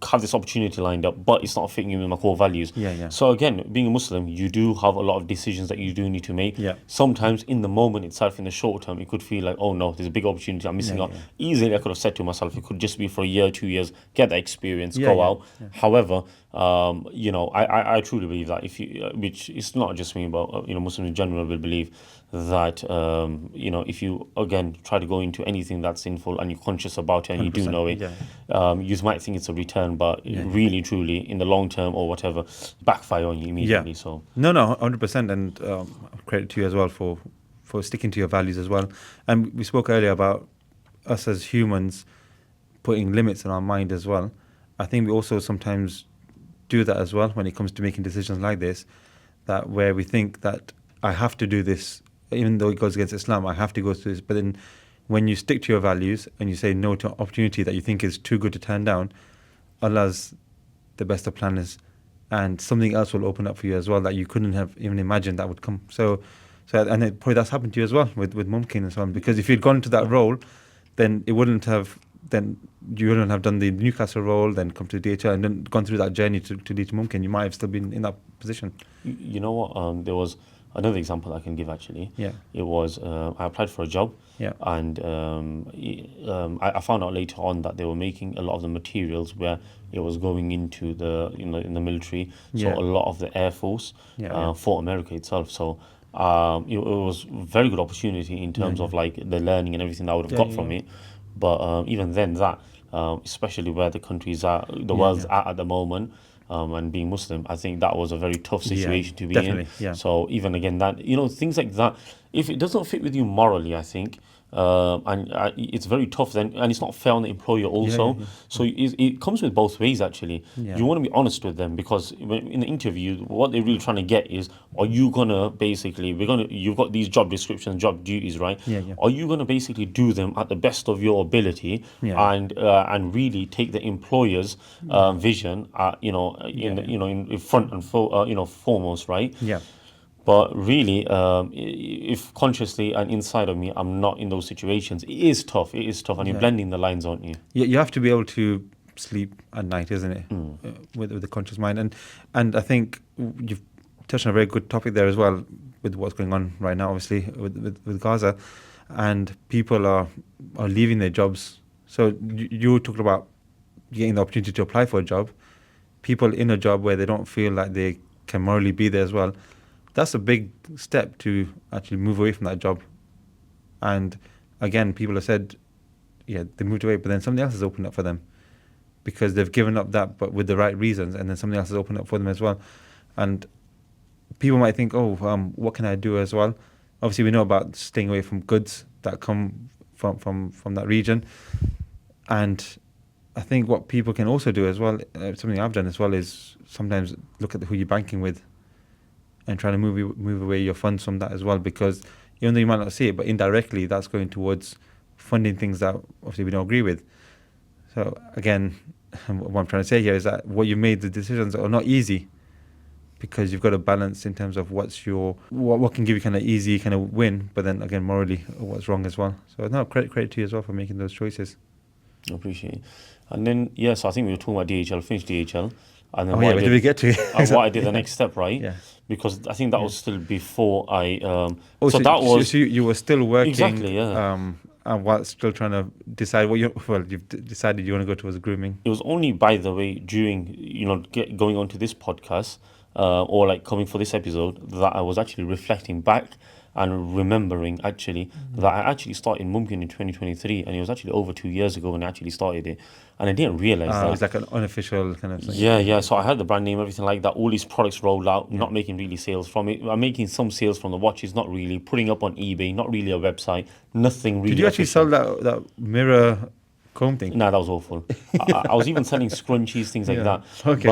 B: have this opportunity lined up, but it's not fitting in with my core values.
A: Yeah.
B: So again, being a Muslim, you do have a lot of decisions that you do need to make.
A: Yeah.
B: Sometimes in the moment itself, in the short term, it could feel like, oh no, there's a big opportunity I'm missing out. Easily, I could have said to myself, it could just be for a year, 2 years, get that experience, go out. However, I truly believe that if you, which is not just me, but Muslims in general will believe that if you again try to go into anything that's sinful and you're conscious about it and you do
A: 100%,
B: know it, you might think it's a return, but really, truly, in the long term or whatever, backfire on you immediately. So
A: No, 100%, and credit to you as well for sticking to your values as well. And we spoke earlier about us as humans putting limits in our mind as well. I think we also sometimes do that as well when it comes to making decisions like this, that where we think that I have to do this, even though it goes against Islam, I have to go through this. But then when you stick to your values and you say no to an opportunity that you think is too good to turn down, Allah's the best of planners, and something else will open up for you as well that you couldn't have even imagined that would come. So and it, probably that's happened to you as well with Mumkin and so on, because if you'd gone into that role, then it wouldn't have, then you wouldn't have done the Newcastle role, then come to DHL and then gone through that journey to lead to Mumkin. You might have still been in that position.
B: you know what? There was another example I can give actually.
A: Yeah.
B: It was I applied for a job.
A: Yeah.
B: And I found out later on that they were making a lot of the materials where it was going into the in the military. So a lot of the Air Force for America itself. So it was a very good opportunity in terms of like the learning and everything that I would have got from it. But even then, that especially where the countries are, the world's at the moment. And being Muslim, I think that was a very tough situation to be in.
A: Yeah.
B: So even again, that things like that, if it doesn't fit with you morally, I think, and it's very tough then, and it's not fair on the employer also. So it comes with both ways actually. You want to be honest with them, because in the interview, what they're really trying to get is, are you gonna basically, you've got these job descriptions, job duties, right? Are you gonna basically do them at the best of your ability, and really take the employer's vision, in front and foremost, right? But really, if consciously and inside of me, I'm not in those situations, it is tough, and you're blending the lines, aren't you?
A: You have to be able to sleep at night, isn't it? With the conscious mind. And I think you've touched on a very good topic there as well, with what's going on right now, obviously, with Gaza. And people are leaving their jobs. So you talked about getting the opportunity to apply for a job. People in a job where they don't feel like they can morally be there as well. That's a big step to actually move away from that job. And again, people have said, they moved away, but then something else has opened up for them because they've given up that, but with the right reasons, and then something else has opened up for them as well. And people might think, what can I do as well? Obviously, we know about staying away from goods that come from that region. And I think what people can also do as well, something I've done as well, is sometimes look at who you're banking with, and trying to move away your funds from that as well, because even though you might not see it, but indirectly that's going towards funding things that obviously we don't agree with. So again, what I'm trying to say here is that what you made, the decisions are not easy, because you've got to balance in terms of what can give you kind of easy kind of win, but then again morally what's wrong as well. So no, credit to you as well for making those choices.
B: I appreciate it. And then so I think we were talking about DHL, finished DHL. And then
A: where did we get to?
B: What I did the next step, right?
A: Yeah.
B: Because I think that was still before I.
A: So you were still working.
B: Exactly, yeah.
A: And while still trying to decide you've decided you want to go towards grooming.
B: It was only, by the way, during going on to this podcast or like coming for this episode, that I was actually reflecting back and remembering actually that I actually started Mumkin in 2023, and it was actually over 2 years ago when I actually started it, and I didn't realize that.
A: It was like an unofficial kind of thing.
B: Yeah. So I had the brand name, everything like that, all these products rolled out, not making really sales from it. I'm making some sales from the watches, not really. Putting up on eBay, not really a website, nothing really.
A: Did you actually sell that mirror comb thing?
B: No, that was awful. I was even selling scrunchies, things like that.
A: Okay.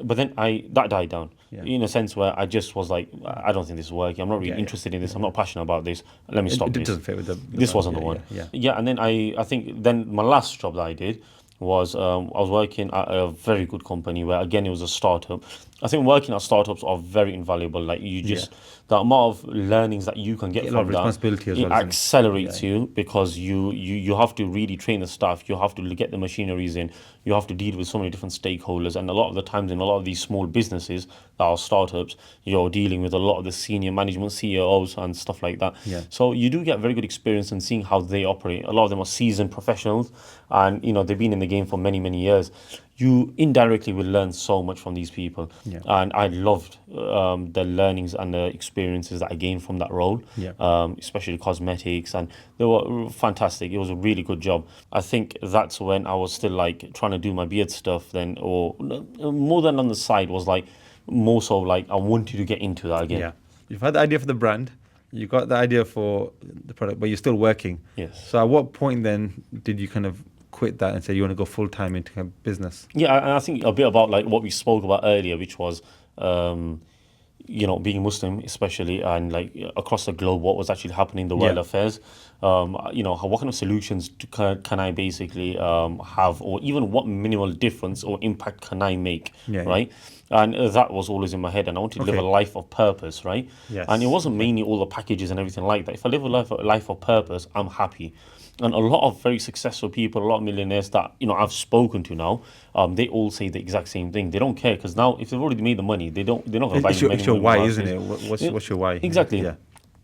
B: But then that died down in a sense where I just was like, I don't think this is working. I'm not really interested in this. I'm not passionate about this. Let me stop this.
A: It doesn't fit with
B: this wasn't the one. Yeah, and then I think then my last job that I did was I was working at a very good company where again it was a startup. I think working at startups are very invaluable. Like you
A: Yeah.
B: just the amount of learnings that you can get
A: Get a lot of
B: from that,
A: responsibility as
B: it
A: well, isn't it? Yeah.
B: accelerates you because you have to really train the staff. You have to get the machineries in. You have to deal with so many different stakeholders, and a lot of the times in a lot of these small businesses that are startups, you're dealing with a lot of the senior management, CEOs, and stuff like that.
A: Yeah.
B: So you do get very good experience in seeing how they operate. A lot of them are seasoned professionals, and they've been in the game for many years. You indirectly will learn so much from these people,
A: Yeah.
B: and I loved the learnings and the experiences that I gained from that role,
A: Yeah.
B: especially cosmetics, and they were fantastic. It was a really good job. I think that's when I was still like trying to do my beard stuff then, or more than on the side was like more so like I wanted to get into that again.
A: Yeah. You've had the idea for the brand, you got the idea for the product, but you're still working.
B: Yes.
A: So at what point then did you kind of quit that and say you want to go full time into kind of business?
B: Yeah, and I think a bit about like what we spoke about earlier, which was being Muslim, especially, and like across the globe, what was actually happening in the world
A: Yeah.
B: affairs. What kind of solutions can I basically have, or even what minimal difference or impact can I make,
A: Yeah.
B: right? And that was always in my head, and I wanted to live a
A: Okay.
B: life of purpose, right? And it
A: Yes.
B: wasn't
A: Okay.
B: mainly all the packages and everything like that. If I live a life of purpose, I'm happy. And a lot of very successful people, a lot of millionaires that I've spoken to now, they all say the exact same thing. They don't care because now if they've already made the money, they're not going to buy
A: It's
B: many
A: your
B: more
A: why, isn't
B: houses.
A: it?
B: Yeah,
A: What's your why?
B: exactly.
A: Yeah.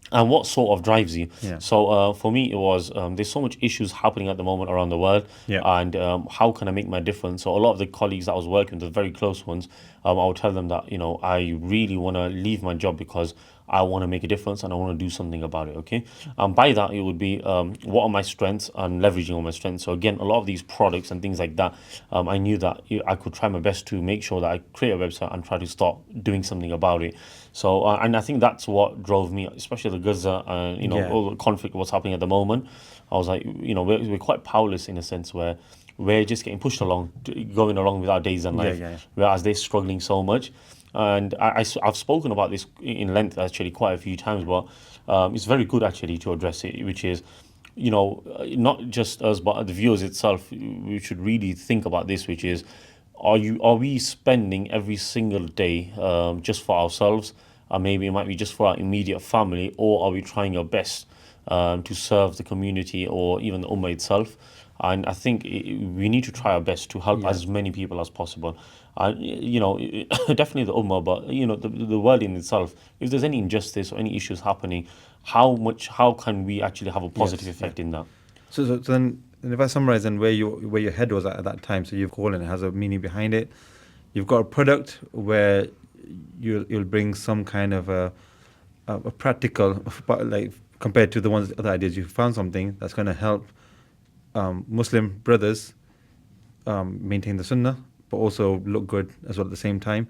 B: And what sort of drives you?
A: Yeah.
B: So for me, it was there's so much issues happening at the moment around the world,
A: Yeah.
B: and how can I make my difference? So a lot of the colleagues that I was working with, the very close ones, I would tell them that I really want to leave my job because I want to make a difference and I want to do something about it. Okay, and by that it would be what are my strengths and leveraging on my strengths. So again, a lot of these products and things like that, I knew that I could try my best to make sure that I create a website and try to start doing something about it. So and I think that's what drove me, especially the Gaza and
A: Yeah.
B: all the conflict what's happening at the moment. I was like, we're quite powerless in a sense where we're just getting pushed along, going along with our days in
A: Yeah,
B: life,
A: yeah, yeah.
B: whereas they're struggling so much. And I've spoken about this in length actually quite a few times, but it's very good actually to address it, which is, not just us, but the viewers itself. We should really think about this, which is, are we spending every single day just for ourselves, or maybe it might be just for our immediate family, or are we trying our best to serve the community or even the ummah itself? And I think we need to try our best to help
A: Yeah.
B: as many people as possible. And definitely the ummah, but the world in itself. If there's any injustice or any issues happening, how can we actually have a positive
A: Yes. Yeah.
B: effect in that?
A: So then if I summarize then where your head was at that time, so you've called and it has a meaning behind it. You've got a product where you'll bring some kind of a practical, but like compared to the other ideas, you found something that's going to help Muslim brothers maintain the sunnah, but also look good as well at the same time.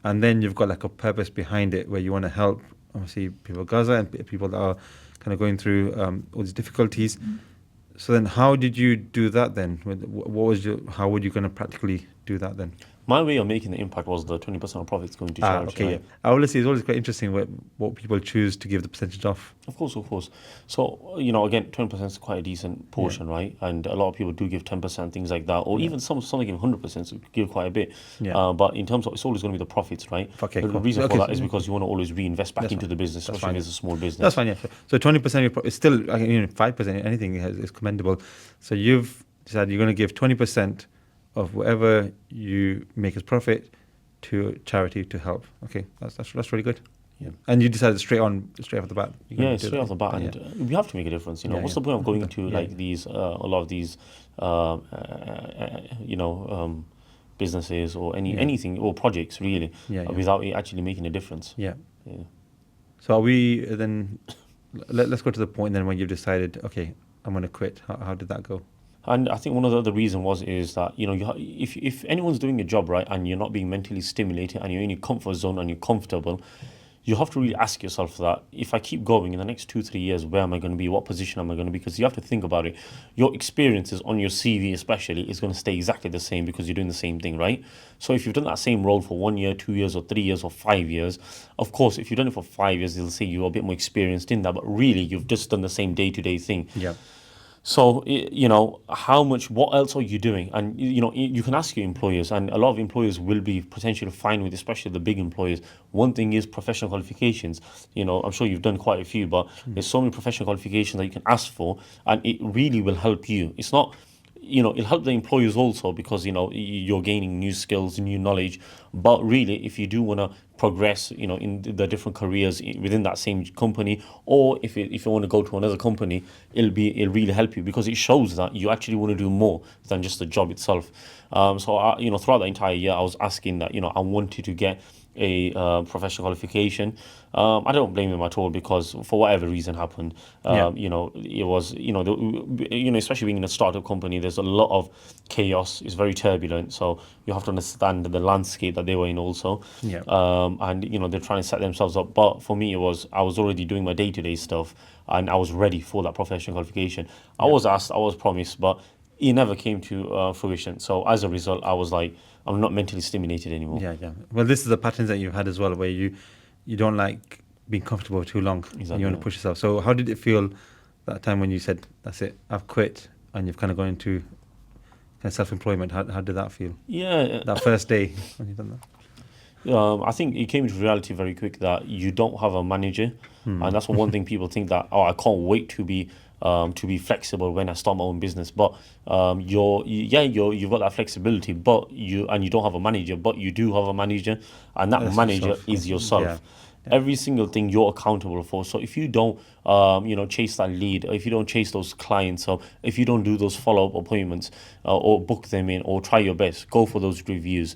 A: And then you've got like a purpose behind it where you want to help, obviously, people of Gaza and people that are kind of going through all these difficulties. So then, how did you do that then? How would you going to practically do that then?
B: My way of making the impact was the 20% of profits going to charity.
A: Okay,
B: right?
A: yeah. Obviously, it's always quite interesting what people choose to give the percentage off.
B: Of course, of course. So, again, 20% is quite a decent portion, right? And a lot of people do give 10%, things like that, or even some give 100%, so give quite a bit.
A: Yeah.
B: But in terms of, it's always going to be the profits, right?
A: Okay,
B: The
A: cool.
B: reason
A: Okay,
B: for that
A: so-
B: is because you want to always reinvest back
A: That's
B: into
A: fine.
B: the business,
A: That's
B: especially
A: fine,
B: if it's a small business.
A: That's fine, yeah. So 20% is still, 5%, anything is commendable. So you've decided you're going to give 20% of whatever you make as profit to charity to help. Okay, that's really good.
B: Yeah.
A: And you decided straight off the bat. you're gonna
B: Yeah,
A: do
B: straight
A: that.
B: off the bat,
A: Yeah.
B: and we have to make a difference.
A: Yeah,
B: What's
A: yeah.
B: the point of going
A: Yeah,
B: to
A: yeah.
B: like these a lot of these businesses or anything or projects really
A: Yeah, yeah.
B: without it actually making a difference?
A: Yeah.
B: Yeah.
A: So are we then? Let's go to the point then when you've decided. Okay, I'm going to quit. How did that go?
B: And I think one of the other reason is that if anyone's doing a job right and you're not being mentally stimulated and you're in your comfort zone and you're comfortable, you have to really ask yourself that if I keep going in the next 2-3 years, where am I going to be? What position am I going to be? Because you have to think about it. Your experiences on your CV especially is going to stay exactly the same because you're doing the same thing, right? So if you've done that same role for 1 year, 2 years, or 3 years, or 5 years, of course, if you've done it for 5 years, they'll say you're a bit more experienced in that, but really you've just done the same day-to-day thing.
A: Yeah.
B: So, how much, what else are you doing? And, you can ask your employers, and a lot of employers will be potentially fine with, especially the big employers. One thing is professional qualifications. I'm sure you've done quite a few, but there's so many professional qualifications that you can ask for, and it really will help you. It's not, it'll help the employers also because you're gaining new skills, new knowledge. But really, if you do want to progress, in the different careers within that same company, or if you want to go to another company, it'll really help you because it shows that you actually want to do more than just the job itself. So throughout the entire year, I was asking that I wanted to get a professional qualification. I don't blame them at all because for whatever reason happened,
A: Yeah.
B: it was especially being in a startup company, there's a lot of chaos. It's very turbulent, so you have to understand the landscape that they were in also.
A: Yeah.
B: And they're trying to set themselves up. But for me, I was already doing my day-to-day stuff, and I was ready for that professional qualification. I was asked, I was promised, but it never came to fruition. So as a result, I was like, I'm not mentally stimulated anymore.
A: Yeah, yeah. Well, this is the patterns that you've had as well, where you don't like being comfortable too long. And
B: Exactly,
A: you want to
B: yeah.
A: push yourself. So how did it feel that time when you said, "That's it, I've quit," and you've kind of gone into kind of self-employment? How did that feel?
B: Yeah,
A: That first day when you done that?
B: I think it came to reality very quick that you don't have a manager, and that's one thing people think that I can't wait to be flexible when I start my own business. But you've got that flexibility, but you don't have a manager, but you do have a manager, and that
A: That's
B: manager
A: yourself.
B: is yourself.
A: Yeah. Yeah.
B: Every single thing you're accountable for. So if you don't, chase that lead, or if you don't chase those clients, or if you don't do those follow-up appointments, or book them in, or try your best, go for those reviews,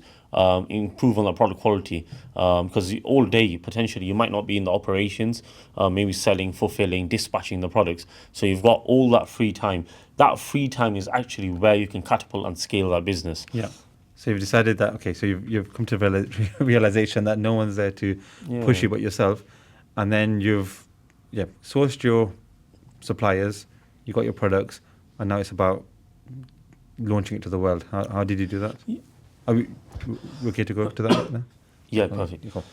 B: improve on the product quality, because all day potentially you might not be in the operations, maybe selling, fulfilling, dispatching the products. So you've got all that free time. That free time is actually where you can catapult and scale that business.
A: Yeah. So you've decided that, okay, so you've come to realization that no one's there to push you but yourself, and then you've sourced your suppliers, you got your products, and now it's about launching it to the world. How did you do that? Are we okay to go to that now?
B: Yeah, perfect.
A: Cool.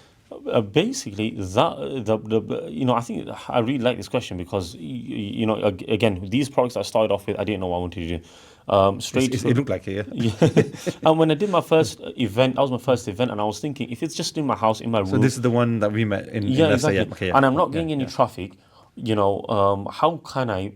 B: Basically, I think I really like this question because again, these products I started off with, I didn't know what I wanted to do.
A: It looked like it, yeah.
B: Yeah. And when I did my first event, that was my first event, and I was thinking, if it's just in my house, in my room.
A: So this is the one that we met in
B: Yeah,
A: Leicester,
B: exactly.
A: Okay, yeah.
B: And I'm not
A: Yeah,
B: getting any
A: yeah.
B: traffic. How can I,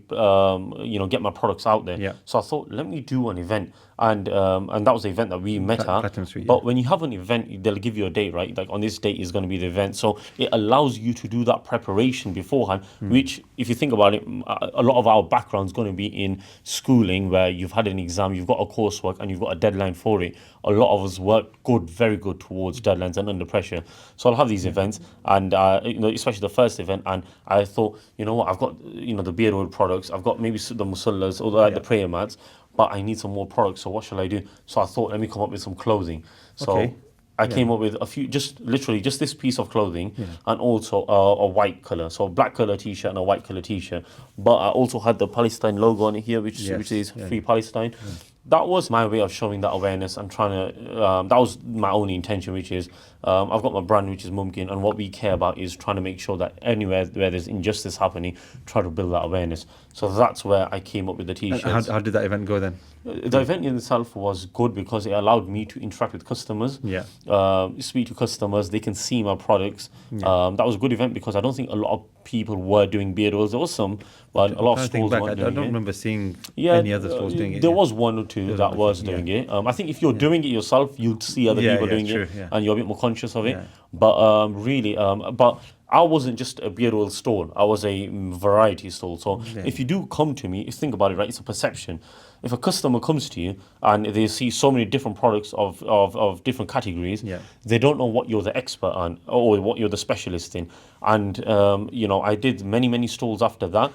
B: get my products out there?
A: Yeah.
B: So I thought, let me do an event, and that was the event that we met at.
A: Platinum Suite,
B: But
A: yeah.
B: when you have an event, they'll give you a date, right? Like on this date is going to be the event. So it allows you to do that preparation beforehand. Which, if you think about it, a lot of our background is going to be in schooling, where you've had an exam, you've got a coursework, and you've got a deadline for it. A lot of us work very good towards deadlines and under pressure. So I'll have these events, and especially the first event, and I thought, you know what, I've got the beard oil products, I've got maybe the musallas or the prayer mats, but I need some more products. So what shall I do? So I thought, let me come up with some clothing. So
A: Okay.
B: I came up with a few, just literally just this piece of clothing, and also a white color, so a black color t-shirt and a white color t-shirt. But I also had the Palestine logo on it here, which is Free Palestine. That was my way of showing that awareness and trying to. That was my only intention, which is I've got my brand, which is Mumkin, and what we care about is trying to make sure that anywhere where there's injustice happening, try to build that awareness. So that's where I came up with the
A: And
B: t-shirts.
A: how did that event go then?
B: The event in itself was good because it allowed me to interact with customers,
A: Yeah.
B: speak to customers. They can see my products. That was a good event because I don't think a lot of people were doing beard oils. There was some, but a lot of
A: I think
B: stores
A: back,
B: weren't
A: I
B: doing
A: don't
B: it.
A: remember seeing
B: Yeah,
A: any other stores doing it.
B: there
A: yeah.
B: was one or two that was doing it. I think if you're doing it yourself, you'd see other people doing
A: true,
B: it,
A: yeah.
B: and you're a bit more conscious of it.
A: Yeah.
B: But but I wasn't just a beard oil store. I was a variety store. So if you do come to me, think about it, right? It's a perception. If a customer comes to you and they see so many different products of different categories, they don't know what you're the expert on or what you're the specialist in. And I did many stalls after that.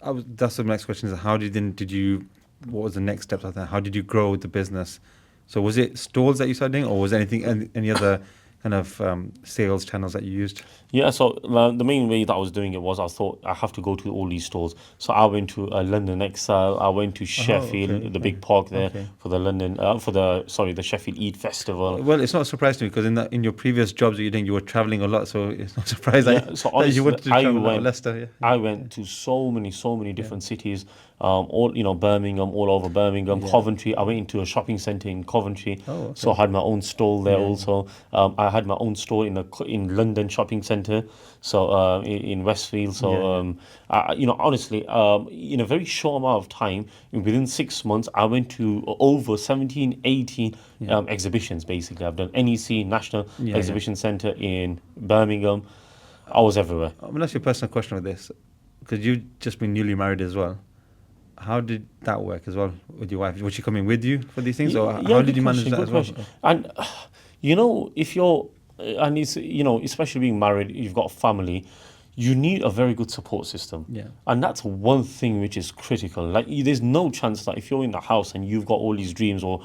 A: That's the next question: is did you? What was the next steps after that? How did you grow the business? So was it stalls that you started doing, or was any other kind of sales channels that you used?
B: Yeah, so the main way that I was doing it was I thought I have to go to all these stores. So I went to London Excel, I went to Sheffield, the big park there for the the Sheffield Eid Festival.
A: Well, it's not a surprise to me because in your previous jobs that you're doing, you were traveling a lot, so it's not surprising
B: So
A: that you
B: honestly,
A: wanted to travel to Leicester.
B: I went to so many different cities. all Birmingham, all over Birmingham,
A: Yeah.
B: Coventry. I went into a shopping centre in Coventry,
A: Oh,
B: so I
A: okay.
B: had my own stall there
A: Yeah.
B: also. I had my own store in London shopping centre, so in Westfield. So
A: Yeah, yeah.
B: honestly, in a very short amount of time, within 6 months, I went to over 17, 18
A: Yeah.
B: exhibitions. Basically, I've done NEC National
A: Yeah, yeah.
B: Exhibition Centre in Birmingham. I was everywhere.
A: I'm gonna ask you a personal question with this, because you've just been newly married as well. How did that work as well with your wife? Was she coming with you for these things, or
B: Yeah,
A: how did
B: good
A: you manage
B: question.
A: that
B: Good
A: as well?
B: question. And if you're, and it's especially being married, you've got a family, you need a very good support system.
A: Yeah.
B: And that's one thing which is critical. Like, there's no chance that if you're in the house and you've got all these dreams or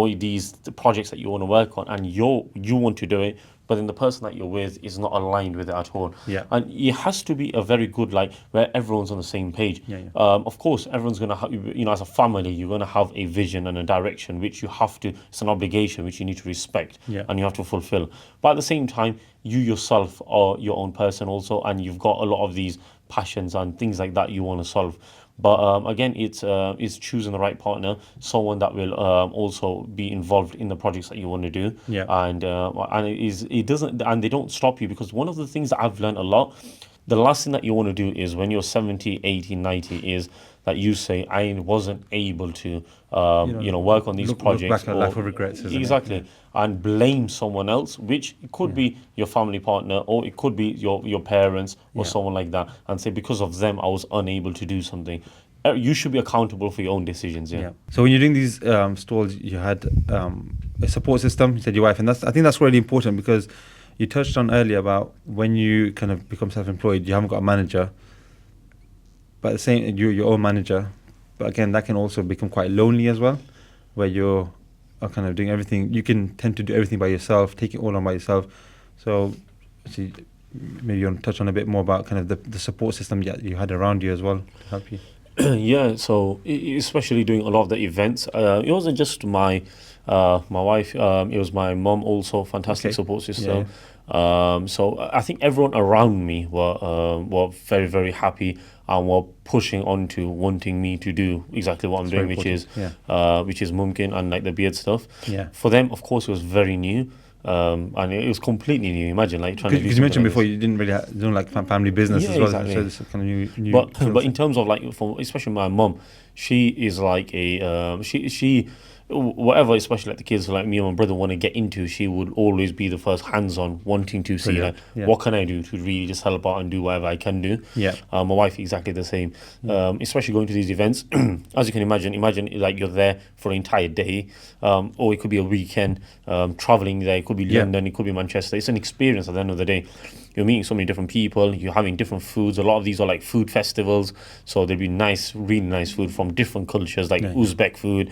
B: these projects that you want to work on, and you want to do it, but then the person that you're with is not aligned with it at all.
A: Yeah.
B: And it has to be a very good, like, where everyone's on the same page.
A: Yeah, yeah.
B: Of course, everyone's going to have, as a family, you're going to have a vision and a direction which you have to, it's an obligation which you need to respect,
A: Yeah.
B: and you have to fulfill. But at the same time, you yourself are your own person also, and you've got a lot of these passions and things like that you want to solve. But again, it's choosing the right partner, someone that will also be involved in the projects that you want to do.
A: Yeah.
B: And it doesn't, and they don't stop you, because one of the things that I've learned a lot, the last thing that you want to do is when you're 70, 80, 90, is that you say, I wasn't able to work on these
A: look
B: projects,
A: back at life of regrets, isn't it?
B: exactly,
A: Yeah.
B: and blame someone else, which it could be your family partner, or it could be your parents, or
A: Yeah.
B: someone like that, and say, because of them I was unable to do something. You should be accountable for your own decisions.
A: Yeah. So when you're doing these stalls, you had a support system. You said your wife, and I think that's really important, because you touched on earlier about when you kind of become self-employed, you haven't got a manager, but the same, you're your own manager. But again, that can also become quite lonely as well, where you're kind of doing everything. You can tend to do everything by yourself, take it all on by yourself. So, see, maybe you want to touch on a bit more about kind of the support system that you had around you as well to help you.
B: Yeah, so especially doing a lot of the events, it wasn't just my wife, it was my mom also, fantastic
A: Okay.
B: support
A: Yeah,
B: system. So I think everyone around me were very, very happy, and were pushing on to wanting me to do exactly what I'm
A: That's very
B: doing,
A: important.
B: which is Mumkin and like the beard stuff.
A: Yeah.
B: For them, of course, it was very new. And it was completely new. Imagine like trying to do
A: Because you
B: something
A: mentioned
B: like
A: before
B: this.
A: you didn't really like family business
B: Yeah,
A: as well,
B: exactly.
A: so it's a kind of new
B: But
A: skill
B: but in
A: set.
B: terms of like, for especially my mum, she is like a she whatever, especially like the kids like me and my brother want to get into, she would always be the first hands-on, wanting to see
A: Brilliant.
B: like,
A: Yeah.
B: what can I do to really just help out and do whatever I can do.
A: Yeah.
B: My wife exactly the same. Especially going to these events, as you can imagine like you're there for an entire day, or it could be a weekend, traveling there. It could be
A: Yeah.
B: London, it could be Manchester. It's an experience at the end of the day. You're meeting so many different people, you're having different foods. A lot of these are like food festivals, so there'll be nice, really nice food from different cultures, like Uzbek food,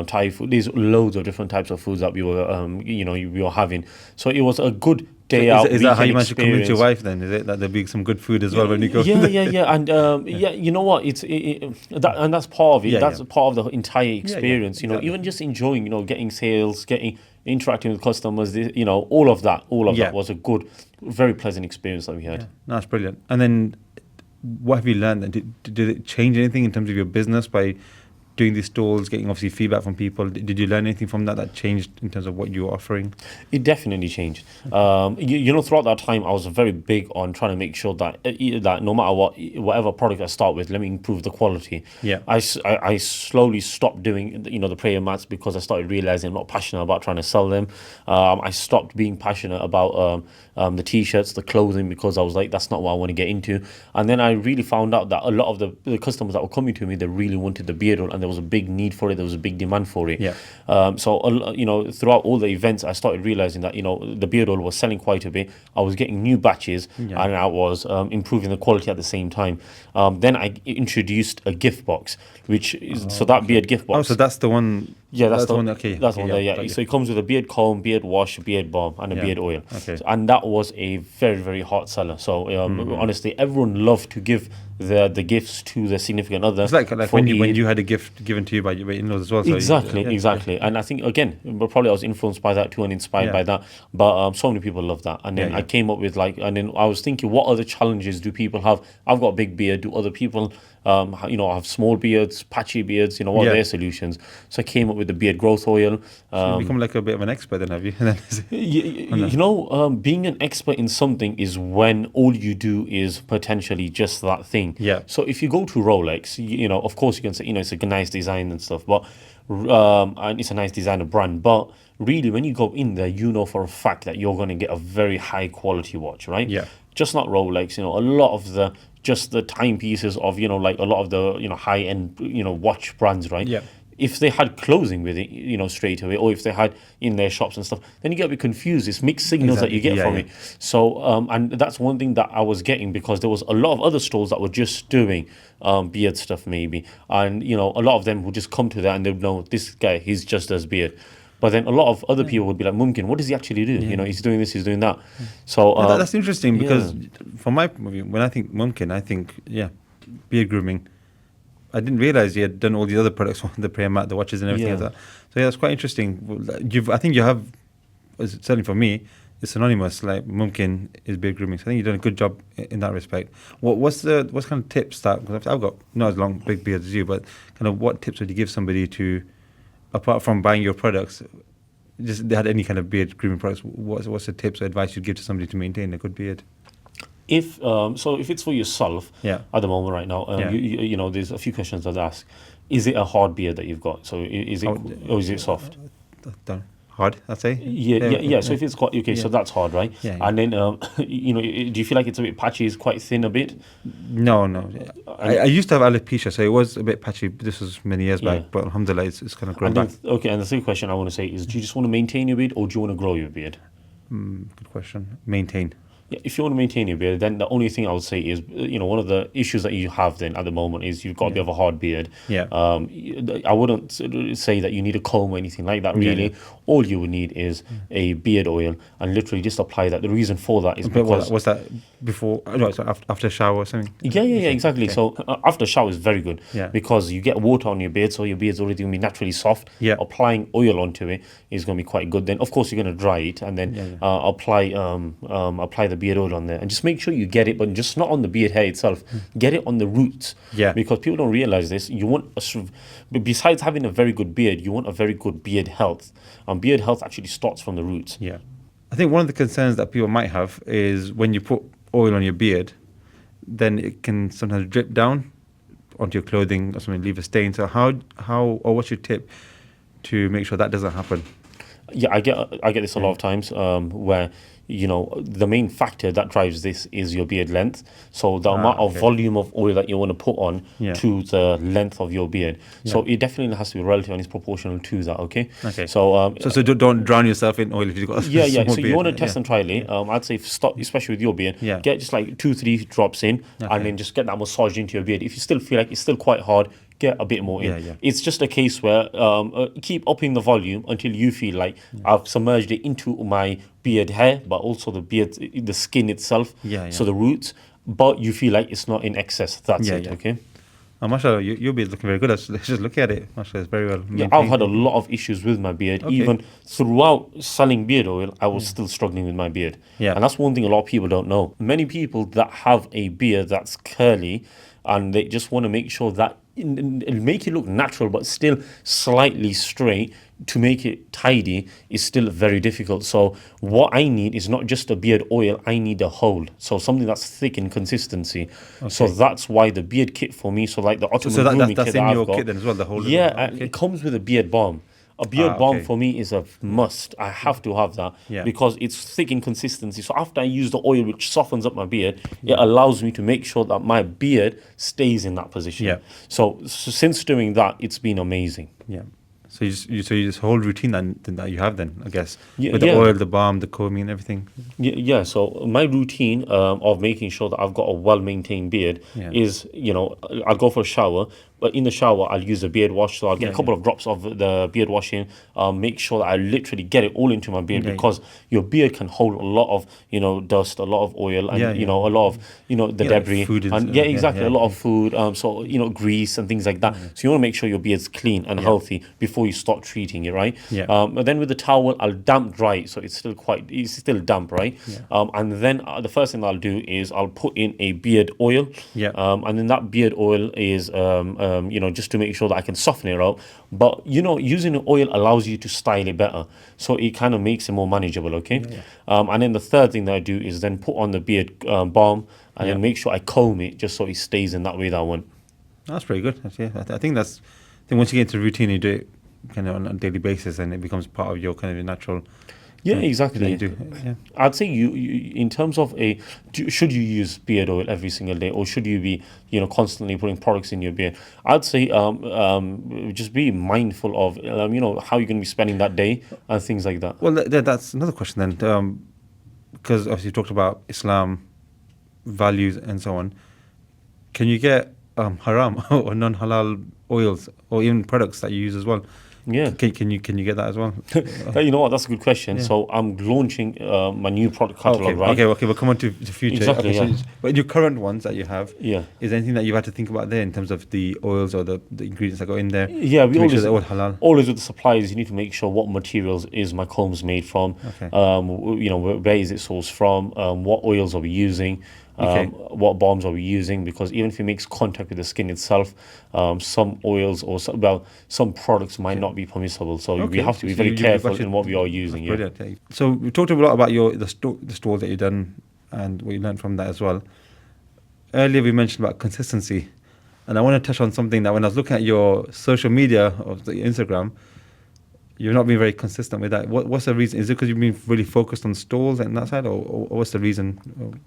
B: Thai food. There's loads of different types of foods that we were having. So it was a good day out.
A: Is that how you
B: weekend
A: managed to convince your
B: experience.
A: wife then? Is it that there'll be some good food as well when you go?
B: Yeah, and you know what? And that's part of it.
A: Yeah,
B: That's
A: yeah.
B: part of the entire experience.
A: exactly.
B: Even just enjoying, getting sales, interacting with customers. All of that
A: Yeah.
B: was a good, very pleasant experience that we had.
A: Yeah. No, that's brilliant. And then, what have you learned? Then? Did it change anything in terms of your business by doing these stalls, getting obviously feedback from people? Did you learn anything from that changed in terms of what you were offering?
B: It definitely changed. Throughout that time, I was very big on trying to make sure that that no matter whatever product I start with, let me improve the quality.
A: Yeah.
B: I slowly stopped doing the prayer mats, because I started realizing I'm not passionate about trying to sell them. I stopped being passionate about the t-shirts, the clothing, because I was like, that's not what I want to get into. And then I really found out that a lot of the customers that were coming to me, they really wanted the beard oil, and there was a big need for it. There was a big demand for it.
A: Yeah.
B: Throughout all the events, I started realizing that the beard oil was selling quite a bit. I was getting new batches,
A: Yeah.
B: and I was improving the quality at the same time. Then I introduced a gift box, which is so that beard gift box.
A: Oh, so that's the one
B: Yeah, that's
A: the
B: the
A: one. Okay,
B: that's the
A: okay,
B: one
A: yeah,
B: there. Yeah,
A: got you.
B: so it comes with a beard comb, beard wash, beard balm, and a
A: Yeah.
B: beard oil.
A: Okay.
B: And that was a very very hot seller. So honestly, everyone loved to give the gifts to their significant other
A: It's like
B: for
A: when
B: Eid.
A: you had a gift given to you by your in-laws as well. So
B: Exactly,
A: yeah, yeah,
B: exactly. And I think again, but probably I was influenced by that too and inspired
A: yeah,
B: by that. But so many people love that. And
A: yeah,
B: then I
A: yeah.
B: came up with like, and then I was thinking, what other challenges do people have? I've got a big beard. Do other people, have small beards, patchy beards? What are
A: Yeah.
B: their solutions? So I came up with the beard growth oil.
A: So you become like a bit of an expert then, have you? On that.
B: Being an expert in something is when all you do is potentially just that thing.
A: Yeah.
B: So if you go to Rolex, of course you can say, it's a nice design and stuff, but and it's a nice designer brand. But really, when you go in there, you know for a fact that you're going to get a very high quality watch, right?
A: Yeah.
B: Just not Rolex. A lot of the timepieces of like a lot of the high end watch brands, right?
A: Yeah.
B: If they had clothing with it, straight away, or if they had in their shops and stuff, then you get a bit confused. It's mixed signals that you
A: Exactly.
B: get
A: Yeah,
B: from
A: yeah.
B: it. So, and that's one thing that I was getting because there was a lot of other stores that were just doing beard stuff, maybe, and a lot of them would just come to that and they'd know this guy, he's just does beard. But then a lot of other people would be like, Mumkin, what does he actually do? He's doing this, he's doing that. So
A: That's interesting because
B: yeah.
A: from my point of view, when I think Mumkin, I think beard grooming. I didn't realize you had done all the other products, the prayer mat, the watches, and everything
B: Yeah.
A: like that. So yeah, that's quite interesting. I think you have, certainly for me, it's synonymous. Like Mumkin is beard grooming. So I think you've done a good job in that respect. What's kind of tips that? Because I've got not as long big beard as you, but kind of what tips would you give somebody to, apart from buying your products, just they had any kind of beard grooming products? What's the tips or advice you'd give to somebody to maintain a good beard?
B: If it's for yourself,
A: Yeah.
B: at the moment right now,
A: Yeah.
B: there's a few questions I'd ask. Is it a hard beard that you've got? So is it, or is it soft?
A: Hard, I'd say.
B: Yeah. So if it's quite okay, so that's hard, right?
A: Yeah, yeah.
B: And then, do you feel like it's a bit patchy? It's quite thin a bit.
A: No. I used to have alopecia, so it was a bit patchy. This was many years
B: Yeah.
A: back, but alhamdulillah, it's kind of grown
B: And
A: back.
B: then, and the second question I want to say is, do you just want to maintain your beard or do you want to grow your beard?
A: Good question. Maintain.
B: Yeah, if you want to maintain your beard, then the only thing I would say is, one of the issues that you have then at the moment is you've got a bit of a hard beard.
A: Yeah.
B: I wouldn't say that you need a comb or anything like that, really.
A: Yeah.
B: All you would need is a beard oil and literally just apply that. The reason for that is
A: But
B: because...
A: was that before? No, so after shower or something.
B: Yeah, exactly.
A: Okay.
B: So after shower is very good
A: Yeah.
B: because you get water on your beard, so your beard's already going to be naturally soft.
A: Yeah.
B: Applying oil onto it is going to be quite good. Then, of course, you're going to dry it and then apply the beard oil on there. And just make sure you get it, but just not on the beard hair itself. Get it on the roots.
A: Yeah.
B: Because people don't realize this. You want besides having a very good beard, you want a very good beard health. And beard health actually starts from the roots.
A: Yeah. I think one of the concerns that people might have is when you put oil on your beard, then it can sometimes drip down onto your clothing or something, leave a stain. So how or what's your tip to make sure that doesn't happen?
B: Yeah, I get this a lot of times where the main factor that drives this is your beard length. So the amount of volume of oil that you want to put on to the length of your beard. So it definitely has to be relative and it's proportional to that. Okay. So
A: So don't drown yourself in oil if you've got a small
B: So
A: beard.
B: you want to test and trial it. I'd say stop, especially with your beard.
A: Yeah.
B: Get just like 2-3 drops in, and then just get that massaged into your beard. If you still feel like it's still quite hard, get a bit more in.
A: Yeah.
B: It's just a case where keep upping the volume until you feel like I've submerged it into my beard hair, but also the skin itself. So the roots, but you feel like it's not in excess. That's it. Okay.
A: Oh, mashallah, your beard's looking very good. Let's just look at it. Mashallah, it's very well
B: Yeah,
A: maintained.
B: I've had a lot of issues with my beard.
A: Okay.
B: Even throughout selling beard oil, I was still struggling with my beard.
A: Yeah.
B: And that's one thing a lot of people don't know. Many people that have a beard that's curly and they just want to make sure that make it look natural but still slightly straight, to make it tidy is still very difficult. So what I need is not just a beard oil, I need a hold. So something that's thick in consistency. So that's why the beard kit for me, so like the Ottoman grooming
A: that's
B: kit
A: in
B: that
A: your
B: I've got,
A: kit then as well, the whole
B: it comes with a beard balm. A beard balm
A: okay.
B: for me is a must. I have to have that because it's thick in consistency. So after I use the oil, which softens up my beard, it allows me to make sure that my beard stays in that position.
A: Yeah.
B: So since doing that, it's been amazing.
A: Yeah. So you just whole routine that you have then, I guess,
B: Yeah,
A: with the
B: yeah.
A: oil, the balm, the combing, and everything.
B: Yeah, so my routine of making sure that I've got a well-maintained beard
A: Yeah.
B: is, I'll go for a shower, but in the shower, I'll use a beard wash. So I'll get
A: Yeah,
B: a couple of drops of the beard wash in, make sure that I literally get it all into my beard,
A: Yeah,
B: because your beard can hold a lot of, dust, a lot of oil, and,
A: Yeah,
B: a
A: yeah.
B: lot of, the
A: Yeah, like
B: debris.
A: food and
B: And yeah,
A: yeah,
B: exactly,
A: yeah,
B: a lot
A: yeah.
B: of food, so, grease and things like that. So you want to make sure your beard's clean and
A: Yeah.
B: healthy before you start treating it, right?
A: Yeah.
B: But then with the towel, I'll damp dry it, so it's still damp, right? And then the first thing I'll do is I'll put in a beard oil.
A: Yeah.
B: And then that beard oil is, just to make sure that I can soften it out. But, using the oil allows you to style it better. So it kind of makes it more manageable, okay? And then the third thing that I do is then put on the beard balm, and
A: Yeah.
B: then make sure I comb it just so it stays in that way that I want.
A: That's pretty good. Yeah, I think I think once you get into routine, you do it kind of on a daily basis, and it becomes part of your kind of your natural.
B: Yeah,
A: thing that
B: exactly.
A: you do. Yeah.
B: I'd say you in terms of should you use beard oil every single day, or should you be constantly putting products in your beard? I'd say just be mindful of how you're going to be spending that day and things like that.
A: Well, that's another question then, because obviously you talked about Islam values and so on. Can you get haram or non-halal oils or even products that you use as well?
B: Yeah.
A: Can you get that as well?
B: You know what? That's a good question.
A: Yeah.
B: So I'm launching my new product catalog, right?
A: Okay. We'll come on to the future.
B: Exactly,
A: Okay,
B: yeah.
A: but in your current ones that you have,
B: Yeah.
A: is there anything that you've had to think about there in terms of the oils or the ingredients that go in there?
B: Yeah, we
A: to make sure
B: always
A: they're all halal.
B: always with the suppliers. You need to make sure what materials is my combs made from.
A: Okay.
B: Where is it sourced from? What oils are we using?
A: Okay.
B: What balms are we using? Because even if it makes contact with the skin itself, some oils or some products might not be permissible. So we
A: Okay,
B: have to be
A: so
B: very
A: you've
B: careful
A: actually-
B: in what we are using. Yeah.
A: Brilliant. Yeah. So we talked a lot about the stores that you've done and what you learned from that as well. Earlier we mentioned about consistency, and I want to touch on something that when I was looking at your social media of the Instagram, you've not been very consistent with that. What's the reason? Is it because you've been really focused on stores and that side, or what's the reason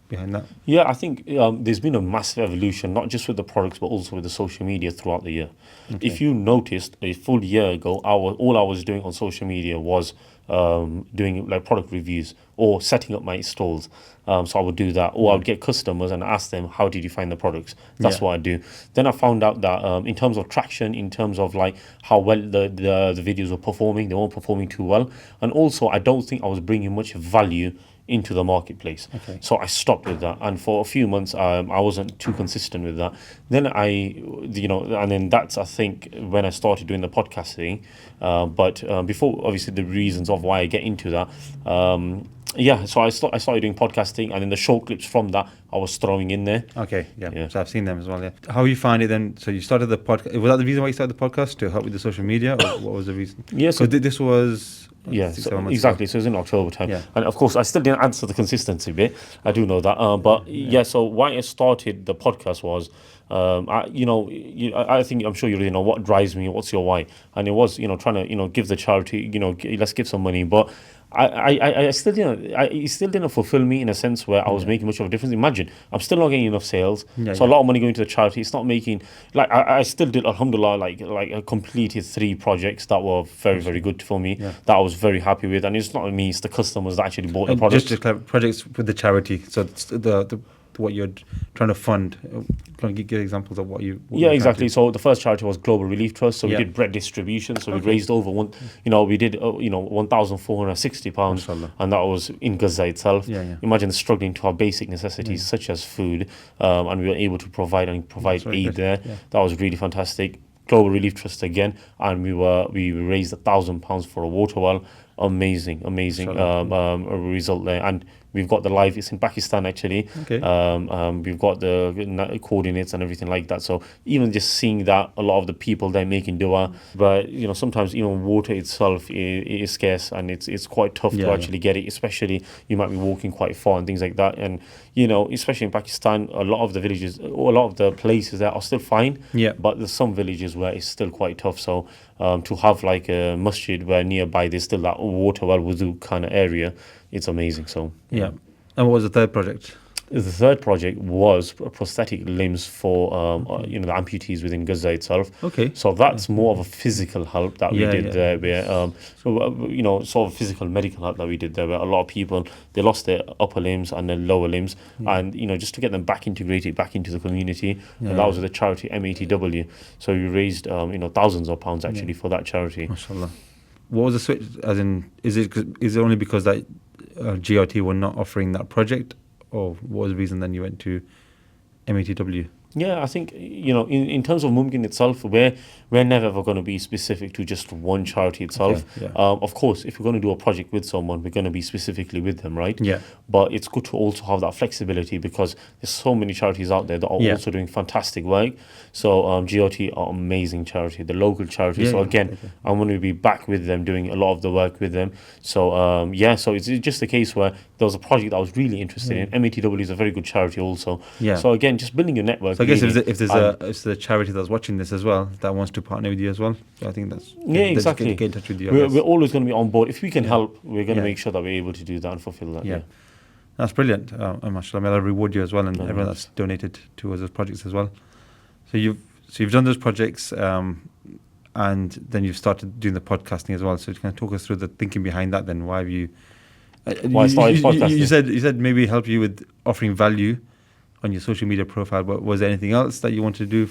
A: behind that?
B: Yeah, I think there's been a massive evolution, not just with the products, but also with the social media throughout the year. If you noticed, a full year ago, all I was doing on social media was doing like product reviews or setting up my stalls. So I would do that, or I would get customers and ask them, how did you find the products? That's
A: Yeah.
B: what I do. Then I found out that in terms of traction, in terms of like how well the videos were performing, they weren't performing too well. And also, I don't think I was bringing much value into the marketplace.
A: Okay.
B: So I stopped with that. And for a few months, I wasn't too consistent with that. Then and then that's, I think, when I started doing the podcasting. But before, obviously, the reasons of why I get into that, so I started doing podcasting, and then the short clips from that I was throwing in there.
A: Okay, yeah.
B: Yeah.
A: So I've seen them as well. Yeah. How you find it then? So you started the podcast. Was that the reason why you started the podcast, to help with the social media, or what was the reason?
B: Yeah, so-
A: Because this was
B: Yeah,
A: 6,
B: so
A: 7 months
B: exactly.
A: ago.
B: So it was in October time,
A: Yeah.
B: and of course, I still didn't answer the consistency bit. I do know that, but yeah. So why I started the podcast was, I think I'm sure you already know what drives me. What's your why? And it was, trying to, give the charity. Let's give some money, but. I still didn't. It still didn't fulfill me in a sense where I was making much of a difference. Imagine, I'm still not getting enough sales,
A: Yeah,
B: so a
A: yeah.
B: lot of money going to the charity. It's not making like I still did. Alhamdulillah, like I completed 3 projects that were very very good for me.
A: Yeah.
B: That I was very happy with, and it's not me; it's the customers that actually bought the
A: And
B: product.
A: just to clarify, projects with the charity. So it's the what you're trying to fund. Can you give examples of what you? What
B: Yeah,
A: you're trying
B: exactly.
A: to-
B: So the first charity was Global Relief Trust. So
A: Yeah.
B: we did bread distribution. So we
A: Okay.
B: raised over we did £1,460,
A: Mashallah.
B: and that was in Gaza itself.
A: Yeah, yeah.
B: Imagine struggling to have basic necessities such as food, and we were able to provide
A: very
B: aid
A: good.
B: there.
A: Yeah.
B: That was really fantastic. Global Relief Trust again, and we raised £1,000 for a water well. Amazing
A: Mashallah.
B: a result there, and we've got the live. It's in Pakistan actually.
A: Okay.
B: We've got the coordinates and everything like that. So even just seeing that, a lot of the people they're making dua, but sometimes even water itself is scarce, and it's quite tough
A: Yeah,
B: to
A: yeah.
B: actually get it. Especially you might be walking quite far and things like that, and especially in Pakistan, a lot of the villages or a lot of the places there are still fine.
A: Yeah.
B: But there's some villages where it's still quite tough. So to have like a masjid where nearby there's still that water well wudu kind of area, it's amazing. So
A: Yeah. And what was the third project?
B: The third project was prosthetic limbs for the amputees within Gaza itself.
A: Okay.
B: So that's more of a physical help that we
A: Yeah,
B: did
A: yeah.
B: there, where sort of physical medical help that we did there, where a lot of people, they lost their upper limbs and their lower limbs, and just to get them back integrated back into the community. And that was with the charity MATW. So we raised thousands of pounds actually for that charity.
A: MashaAllah. What was the switch? As in, is it only because that GRT were not offering that project, or what was the reason then you went to MATW?
B: Yeah, I think in terms of Mumkin itself, we're never ever going to be specific to just one charity itself.
A: Okay, yeah.
B: Of course, if we're going to do a project with someone, we're going to be specifically with them, right?
A: Yeah.
B: But it's good to also have that flexibility, because there's so many charities out there that are also doing fantastic work. So GOT are amazing charity, the local charity.
A: Yeah,
B: so
A: yeah,
B: again,
A: okay.
B: I'm going to be back with them, doing a lot of the work with them. So so it's just a case where there was a project that I was really interested in. MATW is a very good charity also.
A: Yeah.
B: So again, just building your network.
A: So I guess
B: really.
A: if there's a charity that's watching this as well that wants to partner with you as well, I think that's
B: exactly.
A: Get in touch with you.
B: We're always going to be on board. If we can help, we're going to
A: Yeah.
B: make sure that we're able to do that and fulfill that.
A: Yeah. That's brilliant. MashaAllah, may Allah reward you as well, and everyone that's donated towards those projects as well. So you've done those projects, and then you've started doing the podcasting as well. So you can talk us through the thinking behind that. Then why have you?
B: Why I started podcasting?
A: You said maybe help you with offering value on your social media profile, but was there anything else that you wanted to do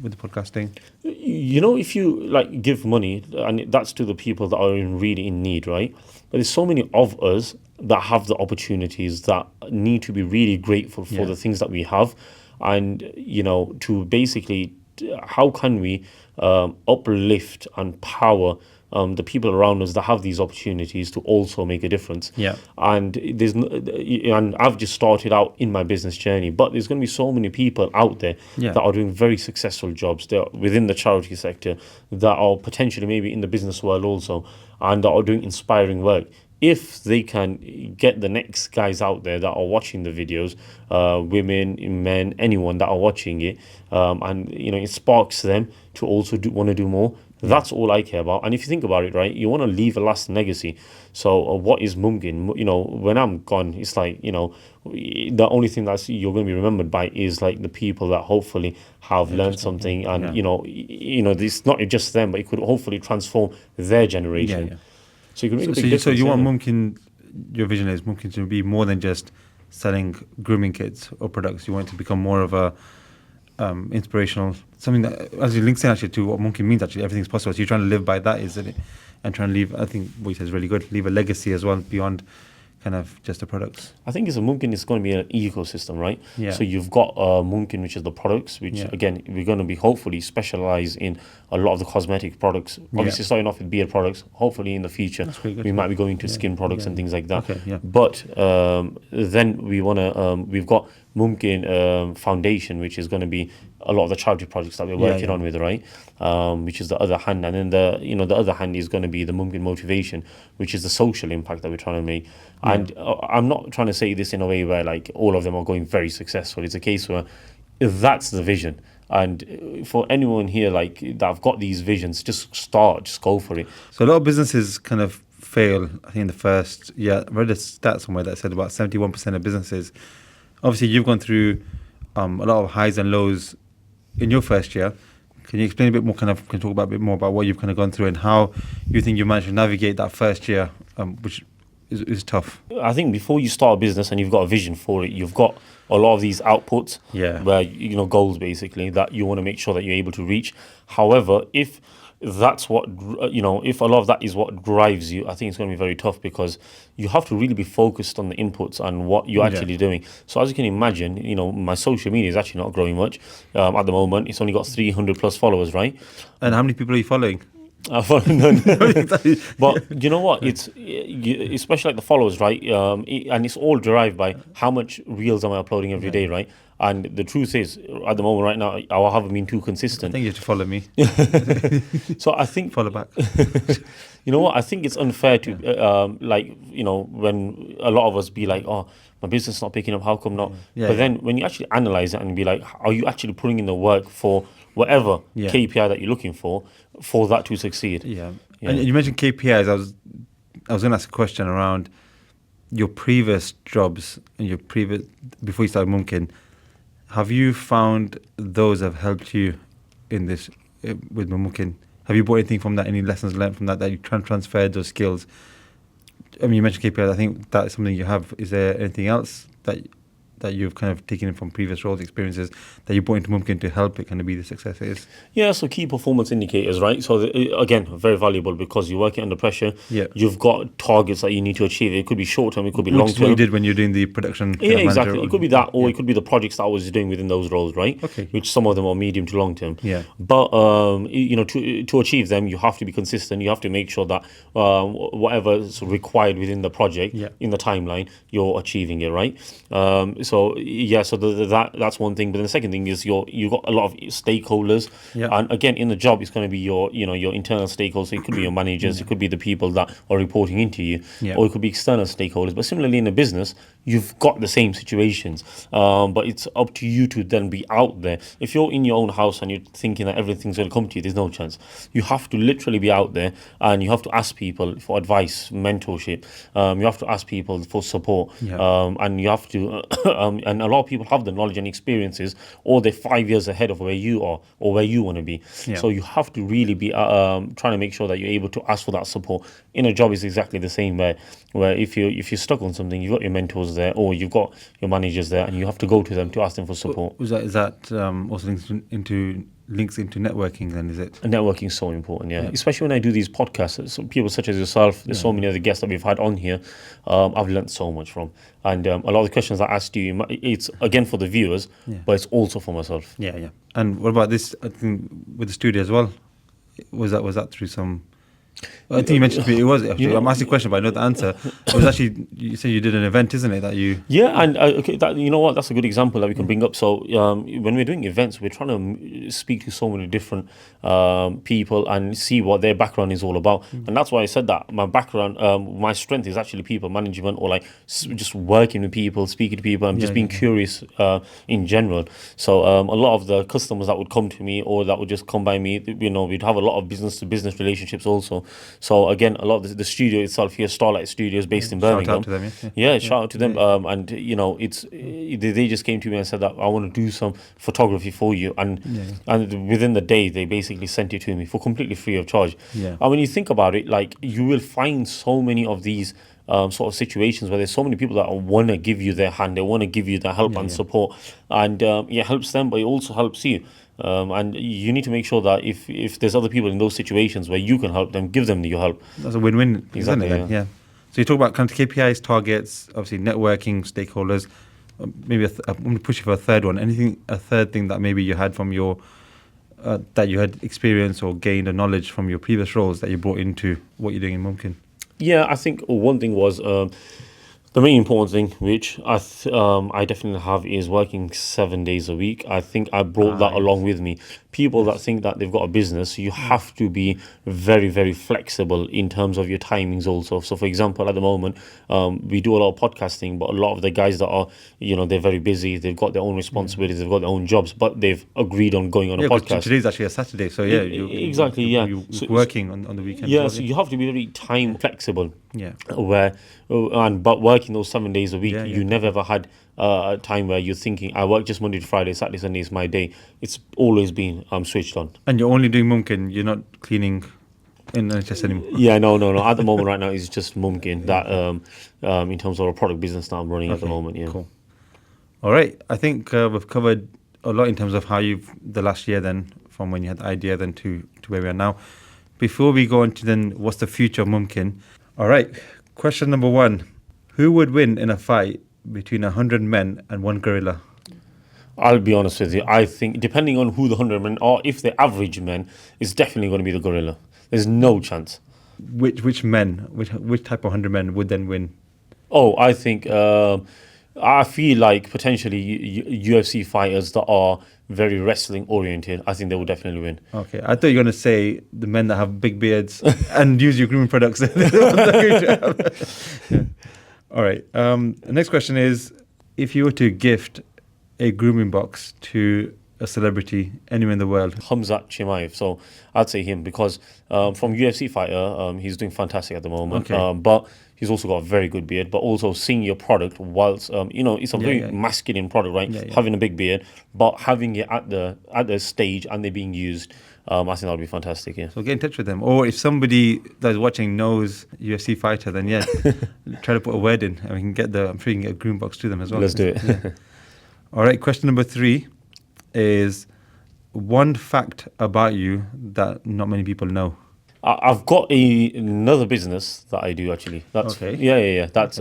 A: with the podcasting?
B: If you give money, and that's to the people that are really in need, right? But there's so many of us that have the opportunities that need to be really grateful for the things that we have, and to basically, how can we uplift and power the people around us that have these opportunities to also make a difference.
A: Yeah.
B: And and I've just started out in my business journey, but there's going to be so many people out there that are doing very successful jobs. They're within the charity sector, that are potentially maybe in the business world also, and that are doing inspiring work. If they can get the next guys out there that are watching the videos, women, men, anyone that are watching it, and it sparks them to also want to do more. That's all I care about. And if you think about it, right, you want to leave a lasting legacy. So what is Mumkin? When I'm gone, it's like, the only thing that you're going to be remembered by is like the people that hopefully have learned something, and it's not just them, but it could hopefully transform their generation.
A: Yeah.
B: So you can make a big difference.
A: So you want Mumkin, your vision is Mumkin to be more than just selling grooming kits or products. You want it to become more of a inspirational, something that actually links in actually to what Mumkin means. Actually, everything's possible. So you're trying to live by that, isn't it? And trying to leave, I think what you said is really good, leave a legacy as well beyond kind of just the products.
B: I think Mumkin is going to be an ecosystem, right?
A: Yeah.
B: So you've got Mumkin, which is the products, which again, we're going to be hopefully specialize in a lot of the cosmetic products. Obviously starting off with beard products, hopefully in the future we might be going to skin products and things like that.
A: Okay, yeah.
B: But then we want to, we've got Mumkin Foundation, which is going to be a lot of the charity projects that we're working on with, right? Which is the other hand, and then the other hand is going to be the Mumkin Motivation, which is the social impact that we're trying to make. And I'm not trying to say this in a way where like all of them are going very successful. It's a case where that's the vision. And for anyone here like that have got these visions, just go for it.
A: So a lot of businesses kind of fail. I think in the first year, I read a stat somewhere that said about 71% of businesses. Obviously, you've gone through a lot of highs and lows in your first year. Can you explain a bit more? Can talk about a bit more about what you've kind of gone through and how you think you managed to navigate that first year, which is tough.
B: I think before you start a business and you've got a vision for it, you've got a lot of these outputs, where goals basically that you want to make sure that you're able to reach. However, if that's what if a lot of that is what drives you, I think it's going to be very tough, because you have to really be focused on the inputs and what you're actually doing. So as you can imagine, my social media is actually not growing much at the moment. It's only got 300 plus followers, right?
A: And how many people are you following?
B: But you know what? It's especially like the followers, right? And it's all derived by how much reels am I uploading every day, right? And the truth is, at the moment, right now, I haven't been too consistent.
A: I think you have to follow me.
B: So I think
A: follow back.
B: You know what? I think it's unfair to when a lot of us be like, oh, my business is not picking up. How come not? But then when you actually analyze it and be like, are you actually putting in the work for whatever KPI that you're looking for that to succeed?
A: And you mentioned KPIs. I was going to ask a question around your previous jobs and your previous before you started Mumkin, have you found those have helped you in this with Mumkin? Have you brought anything from that? Any lessons learned from that you transferred those skills? I mean, you mentioned KPIs. I think that is something you have. Is there anything else that you've kind of taken from previous roles, experiences that you brought into Mumkin to help it kind of be the success it is?
B: Yeah, so key performance indicators, right? So again, very valuable because you're working under pressure.
A: Yeah.
B: You've got targets that you need to achieve. It could be short term, it could be long
A: Which is what
B: term.
A: you did when you're doing the production. kind
B: Yeah,
A: of manager
B: exactly.
A: role.
B: It could be that, or
A: Yeah.
B: it could be the projects that I was doing within those roles, right?
A: Okay.
B: Which some of them are medium to long term.
A: Yeah.
B: But to achieve them, you have to be consistent. You have to make sure that whatever is required within the project,
A: Yeah.
B: in the timeline, you're achieving it, right? So that's one thing. But then the second thing is you've got a lot of stakeholders,
A: Yeah.
B: and again, in the job, it's going to be your internal stakeholders. So it could be your managers, it could be the people that are reporting into you,
A: Yeah.
B: or it could be external stakeholders. But similarly, in a business, you've got the same situations, but it's up to you to then be out there. If you're in your own house and you're thinking that everything's going to come to you, there's no chance. You have to literally be out there, and you have to ask people for advice, mentorship. You have to ask people for support,
A: Yeah.
B: and you have to. And a lot of people have the knowledge and experiences, or they're 5 years ahead of where you are or where you want to be.
A: Yeah.
B: So you have to really be trying to make sure that you're able to ask for that support. In a job, is exactly the same way. Where if you're stuck on something, you've got your mentors there, or you've got your managers there, and you have to go to them to ask them for support.
A: Is that also links into networking then, is it?
B: And networking is so important, yeah. Especially when I do these podcasts. So people such as yourself, there's so many other guests that we've had on here. I've learned so much from, and a lot of the questions I asked you, it's again for the viewers, but it's also for myself.
A: Yeah. And what about this? I think with the studio as well. Was that through some? I think you mentioned to me it was actually. I'm asking a question, but I know the answer. It was actually, you said you did an event, isn't it? That you.
B: Yeah, and okay, you know what? That's a good example that we can bring up. So when we're doing events, we're trying to speak to so many different people and see what their background is all about. And that's why I said that my background, my strength is actually people management, or like just working with people, speaking to people, and just being curious in general. So a lot of the customers that would come to me or that would just come by me, we'd have a lot of business to business relationships also. So again, a lot of the studio itself here, Starlight Studios, based in Birmingham.
A: Shout out to them,
B: Yeah, shout out to them. And they just came to me and said that I want to do some photography for you, and within the day they basically sent it to me for completely free of charge.
A: Yeah.
B: And when you think about it, like, you will find so many of these sort of situations where there's so many people that want to give you their hand, they want to give you the help and support, and it helps them, but it also helps you. And you need to make sure that if there's other people in those situations where you can help them, give them your help.
A: That's a win-win,
B: Exactly,
A: isn't it?
B: yeah.
A: So you talk about kind of KPIs, targets, obviously networking, stakeholders. Maybe I'm going to push you for a third one. A third thing that maybe you had from your that you had experience or gained a knowledge from your previous roles that you brought into what you're doing in Mumkin.
B: Yeah, I think one thing was the main important thing, which I definitely have, is working 7 days a week. I think I brought that along with me. People that think that they've got a business, you have to be very, very flexible in terms of your timings also. So for example, at the moment, we do a lot of podcasting, but a lot of the guys that are, they're very busy, they've got their own responsibilities, they've got their own jobs, but they've agreed on going on a podcast.
A: Today's actually a Saturday, so
B: Exactly.
A: You're working on the weekend.
B: Yeah, so you have to be very time flexible.
A: Yeah.
B: But working those 7 days a week,
A: Yeah.
B: you never ever had a time where you're thinking, I work just Monday to Friday, Saturday, Sunday is my day. It's always been switched on.
A: And you're only doing Mumkin, you're not cleaning in NHS anymore.
B: Yeah, no. At the moment, right now, it's just Mumkin. That in terms of a product business that I'm running at the moment. Yeah.
A: Cool. All right. I think we've covered a lot in terms of how the last year then, from when you had the idea then to where we are now. Before we go on to then what's the future of Mumkin. All right. Question number 1. Who would win in a fight between 100 men and one gorilla?
B: I'll be honest with you. I think, depending on who the 100 men are, if they're average men, it's definitely going to be the gorilla. There's no chance.
A: Which men, which type of 100 men would then win?
B: Oh, I think, I feel like potentially UFC fighters that are very wrestling oriented, I think they will definitely win.
A: Okay, I thought you were going to say the men that have big beards and use your grooming products. Yeah. All right. The next question is, if you were to gift a grooming box to a celebrity anywhere in the world?
B: Hamzat Chimaev. So I'd say him because from UFC fighter, he's doing fantastic at the moment.
A: Okay.
B: But He's also got a very good beard, but also seeing your product whilst it's a very masculine product, right? Having a big beard, but having it at the stage and they're being used. I think that would be fantastic. Yeah.
A: So get in touch with them. Or if somebody that's watching knows UFC fighter, then try to put a word in, and we can get I'm sure you can get a groom box to them as well.
B: Let's do it.
A: Yeah. All right. Question number 3 is one fact about you that not many people know.
B: I've got another business that I do actually. That's
A: Okay.
B: Yeah. That's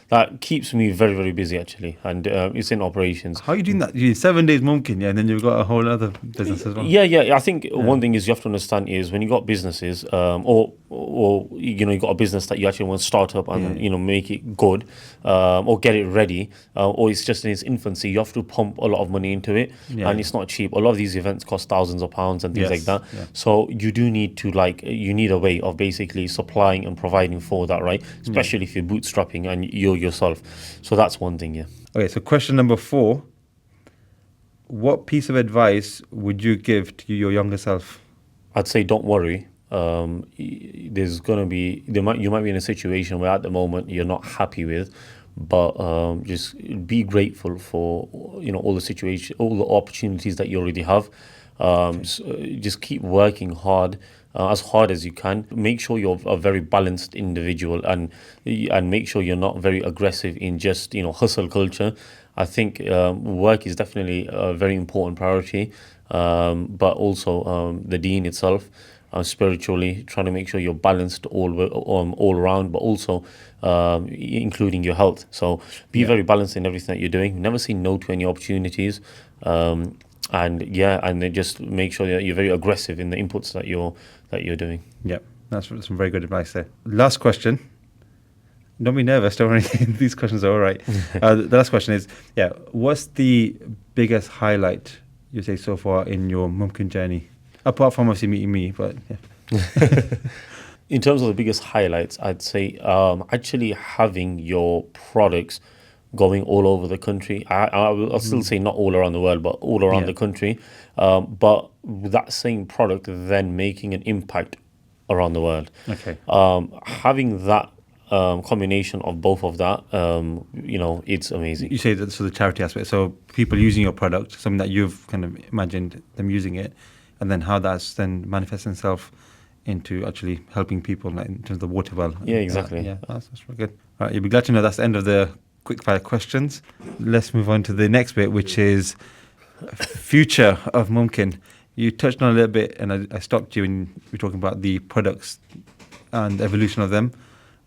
B: that keeps me very, very busy actually, and it's in operations.
A: How are you doing that? You 7 days Mumkin, and then you've got a whole other business as well.
B: Yeah. I think one thing is you have to understand is when you got businesses, or you got a business that you actually want to start up and make it good, or get it ready, or it's just in its infancy. You have to pump a lot of money into it, and it's not cheap. A lot of these events cost thousands of pounds and things like that. Yeah. So you do need to you need a way of basically supplying and providing for that, right? Especially if you're bootstrapping and you're yourself. So that's one thing. Yeah.
A: Okay. So question number 4. What piece of advice would you give to your younger self?
B: I'd say don't worry. There's gonna be you might be in a situation where at the moment you're not happy with, but just be grateful for all the opportunities that you already have. So just keep working hard, as hard as you can. Make sure you're a very balanced individual, and make sure you're not very aggressive in just hustle culture. I think work is definitely a very important priority, but also the deen itself, spiritually, trying to make sure you're balanced all around, but also including your health. So be very balanced in everything that you're doing. Never say no to any opportunities. And then just make sure that you're very aggressive in the inputs that you're doing.
A: Yeah, that's some very good advice there. Last question. Don't be nervous. Don't worry. These questions are all right. The last question is, what's the biggest highlight you say so far in your Mumkin journey? Apart from obviously meeting me, but yeah.
B: In terms of the biggest highlights, I'd say actually having your products going all over the country. I'll still say not all around the world, but all around the country. But that same product then making an impact around the world.
A: Okay.
B: Having that combination of both of that, it's amazing.
A: You say that, so the charity aspect. So people using your product, something that you've kind of imagined them using it, and then how that's then manifests itself into actually helping people, like in terms of the water well.
B: Yeah, exactly.
A: That's really good. All right, you'll be glad to know that's the end of the quickfire questions. Let's move on to the next bit, which is future of Mumkin. You touched on a little bit, and I stopped you when you were talking about the products and the evolution of them.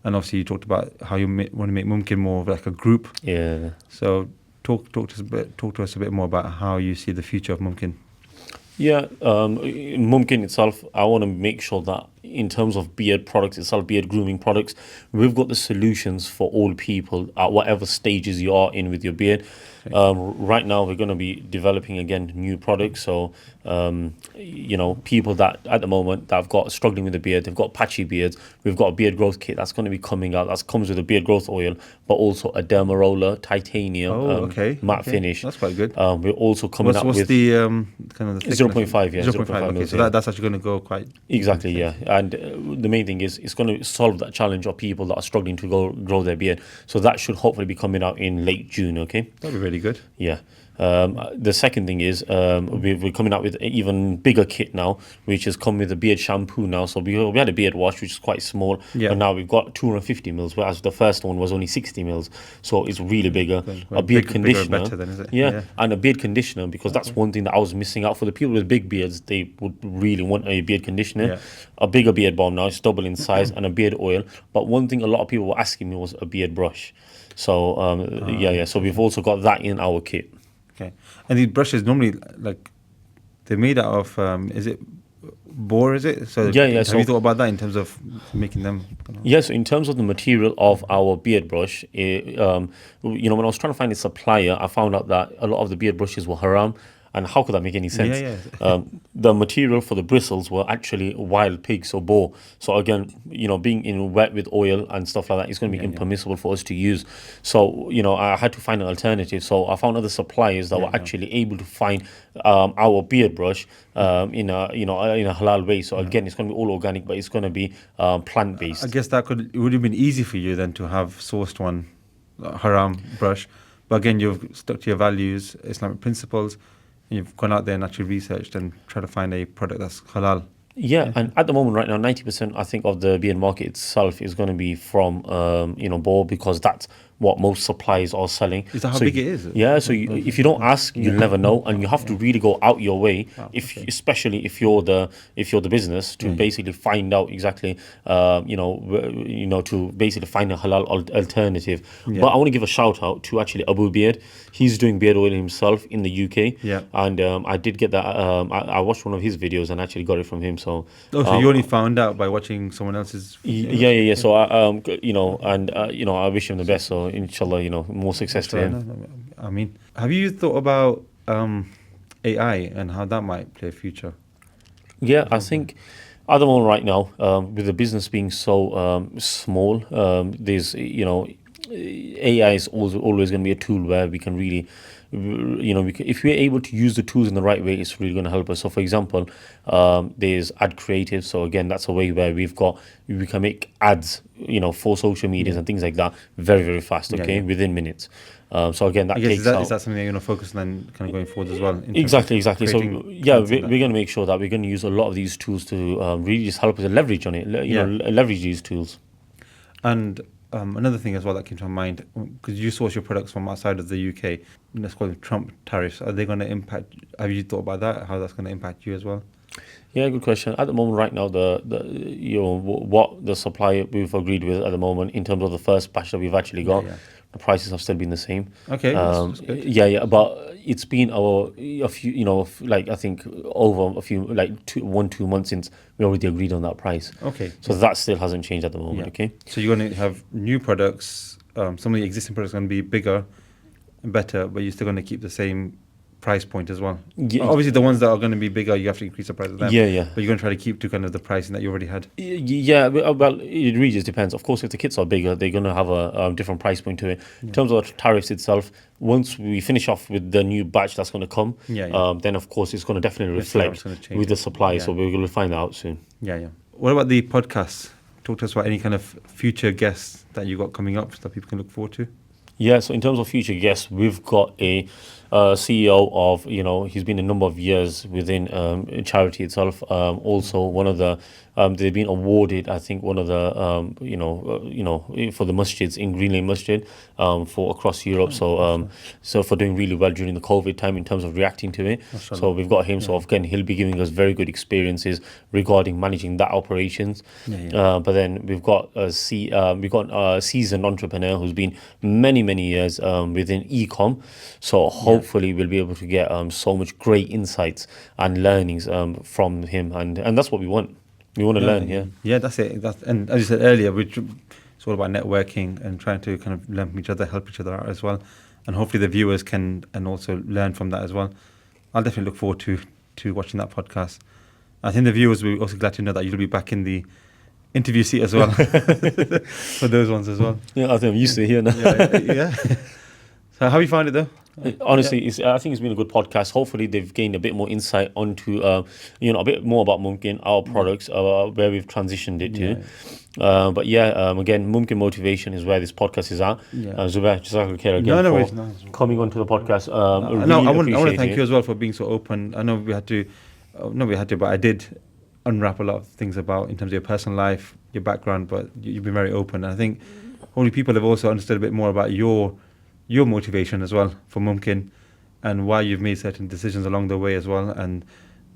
A: And obviously you talked about how you want to make Mumkin more of like a group.
B: Yeah.
A: So talk to us a bit more about how you see the future of Mumkin.
B: Yeah, in Mumkin itself, I want to make sure that in terms of beard products itself, beard grooming products, we've got the solutions for all people at whatever stages you are in with your beard. Right now, we're going to be developing again new products. So, people that at the moment that have got struggling with the beard, they've got patchy beards. We've got a beard growth kit that's going to be coming out. That comes with a beard growth oil, but also a derma roller, titanium, matte finish.
A: That's quite good.
B: We're also coming up with...
A: What's the kind of the
B: 0.5, yeah.
A: 0.5, okay. So that's actually going to go quite...
B: Exactly, yeah. And the main thing is it's going to solve that challenge of people that are struggling to grow their beard. So that should hopefully be coming out in late June, okay?
A: That'd be really good.
B: Yeah. The second thing is we're coming out with an even bigger kit now, which has come with a beard shampoo now. So we had a beard wash, which is quite small, but now we've got 250 mils, whereas the first one was only 60 mils. So it's really bigger.
A: Well,
B: a beard conditioner.
A: Better then, is it?
B: Yeah, and a beard conditioner, because that's one thing that I was missing out. For the people with big beards, they would really want a beard conditioner.
A: Yeah.
B: A bigger beard balm now, it's double in size, and a beard oil. But one thing a lot of people were asking me was a beard brush. So so we've also got that in our kit.
A: Okay. And these brushes normally, like, they're made out of, is it boar, is it? So
B: yeah.
A: Have you thought about that in terms of making them?
B: Yes, in terms of the material of our beard brush, when I was trying to find a supplier, I found out that a lot of the beard brushes were haram. And how could that make any sense?
A: Yeah.
B: The material for the bristles were actually wild pigs or boar. So again, being in wet with oil and stuff like that, it's going to be impermissible for us to use. So I had to find an alternative. So I found other suppliers that were actually able to find our beard brush in a halal way. So again, it's going to be all organic, but it's going to be plant based.
A: I guess it would have been easy for you then to have sourced one haram brush, but again, you've stuck to your values, Islamic principles, and you've gone out there and actually researched and tried to find a product that's halal.
B: Yeah, and at the moment, right now, 90% I think of the beer market itself is going to be from boar, because that's what most suppliers are selling.
A: Is that how big it is?
B: Yeah, so if you don't ask, you'll never know, and you have to really go out your way, especially if you're the business, to basically find out exactly, to basically find a halal alternative. But I want to give a shout out to actually Abu Beard. He's doing beard oil himself in the UK.
A: Yeah.
B: And I did get that. I watched one of his videos and actually got it from him. So.
A: So you only found out by watching someone else's.
B: Yeah. So I wish him the best. So inshallah, more success to him.
A: I mean, have you thought about AI and how that might play a future?
B: Yeah, I think at the moment right now, with the business being so small, there's AI is always going to be a tool where we can really, if we're able to use the tools in the right way, it's really going to help us. So, for example, there's ad creative. So again, that's a way where we can make ads, for social medias and things like that very, very fast. Within minutes. So again, that takes out.
A: Is that something that you're going to focus on kind of going forward as well?
B: Exactly. So yeah, we're going to make sure that we're going to use a lot of these tools to really just help us leverage on it. Leverage these tools.
A: And another thing as well that came to my mind, because you source your products from outside of the UK, let's call them Trump tariffs. Are they going to impact? Have you thought about that? How that's going to impact you as well?
B: Yeah, good question. At the moment, right now, what the supply we've agreed with at the moment in terms of the first batch that we've actually got, the prices have still been the same.
A: Okay, that's good.
B: Yeah, but it's been a few, I think over a few, 2 months since we already agreed on that price.
A: Okay.
B: So that still hasn't changed at the moment. Okay.
A: So you're going to have new products. Some of the existing products are going to be bigger and better, but you're still going to keep the same price point as well.
B: Yeah.
A: Obviously, the ones that are going to be bigger, you have to increase the price of them.
B: Yeah.
A: But you're going to try to keep to kind of the pricing that you already had.
B: Yeah, well, it really just depends. Of course, if the kits are bigger, they're going to have a different price point to it. In terms of the tariffs itself, once we finish off with the new batch that's going to come, then of course it's going to definitely reflect with the supply. So we're going to find that out soon.
A: Yeah. What about the podcasts? Talk to us about any kind of future guests that you got coming up that people can look forward to.
B: Yeah, so in terms of future guests, we've got a CEO of, he's been a number of years within charity itself. Also, one of the, they've been awarded, I think, one of the, for the masjids in Green Lane Masjid for across Europe. So for doing really well during the COVID time in terms of reacting to it. So we've got him. So again, he'll be giving us very good experiences regarding managing that operations. But then we've got a seasoned entrepreneur who's been many years within e-com. So hopefully we'll be able to get so much great insights and learnings from him, and that's what we want. We want to learn.
A: Yeah, that's it. And as you said earlier, it's all about networking and trying to kind of learn from each other, help each other out as well, and hopefully the viewers can and also learn from that as well. I'll definitely look forward to watching that podcast. I think the viewers will be also glad to know that you'll be back in the interview seat as well for those ones as well.
B: Yeah, I think I'm used to it here now.
A: Yeah. So how you find it though?
B: Honestly, I think it's been a good podcast. Hopefully, they've gained a bit more insight onto, a bit more about Mumkin, our products, where we've transitioned it to. But again, Mumkin Motivation is where this podcast is at. Zubair, Jazakallah khair again for coming onto the podcast.
A: I want to thank you as well for being so open. I know we had to, but I did unwrap a lot of things about in terms of your personal life, your background, but you've been very open. And I think only people have also understood a bit more about your motivation as well for Mumkin and why you've made certain decisions along the way as well, and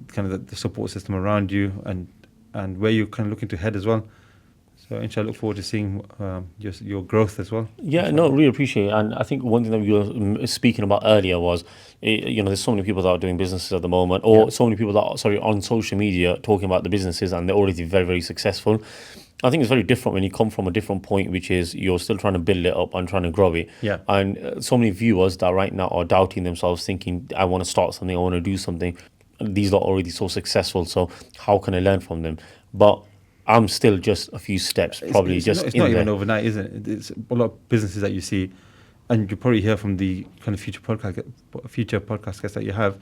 A: kind of the support system around you and where you're kind of looking to head as well. So inshallah, look forward to seeing your growth as well.
B: Yeah, no, really appreciate it. And I think one thing that we were speaking about earlier was, there's so many people that are doing businesses at the moment, or so many people that are, sorry, on social media talking about the businesses and they're already very, very successful. I think it's very different when you come from a different point, which is you're still trying to build it up and trying to grow it.
A: Yeah.
B: And so many viewers that right now are doubting themselves, thinking, I want to start something, I want to do something. These are already so successful, so how can I learn from them? But I'm still just a few steps, probably
A: It's not even overnight, isn't it? It's a lot of businesses that you see, and you probably hear from the kind of future podcast guests that you have.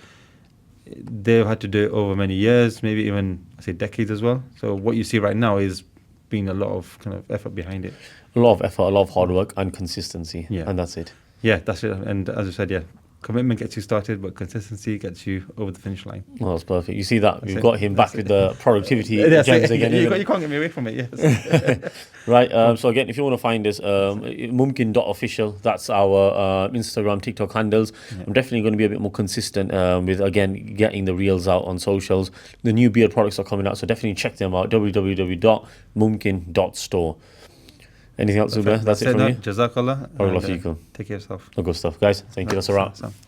A: They've had to do it over many years, maybe even I say decades as well. So what you see right now is been a lot of kind of effort behind it.
B: A lot of effort, a lot of hard work and consistency.
A: Yeah.
B: And that's it.
A: Yeah, that's it. And as I said, yeah, commitment gets you started, but consistency gets you over the finish line.
B: Well, that's perfect. You see that?
A: That's
B: We've
A: it.
B: got him back with the productivity
A: That's
B: gems
A: it.
B: again.
A: You
B: isn't it?
A: can't get me away from it, yes.
B: Right. So again, if you want to find us, mumkin.official, that's our Instagram, TikTok handles. I'm definitely going to be a bit more consistent with, again, getting the reels out on socials. The new beard products are coming out, so definitely check them out. www.mumkin.store. Anything else, Zubair? That's it from you?
A: Jazakallah.
B: Barakallahu feekum.
A: Take care of yourself.
B: Good stuff, guys. Thank you. That's a wrap.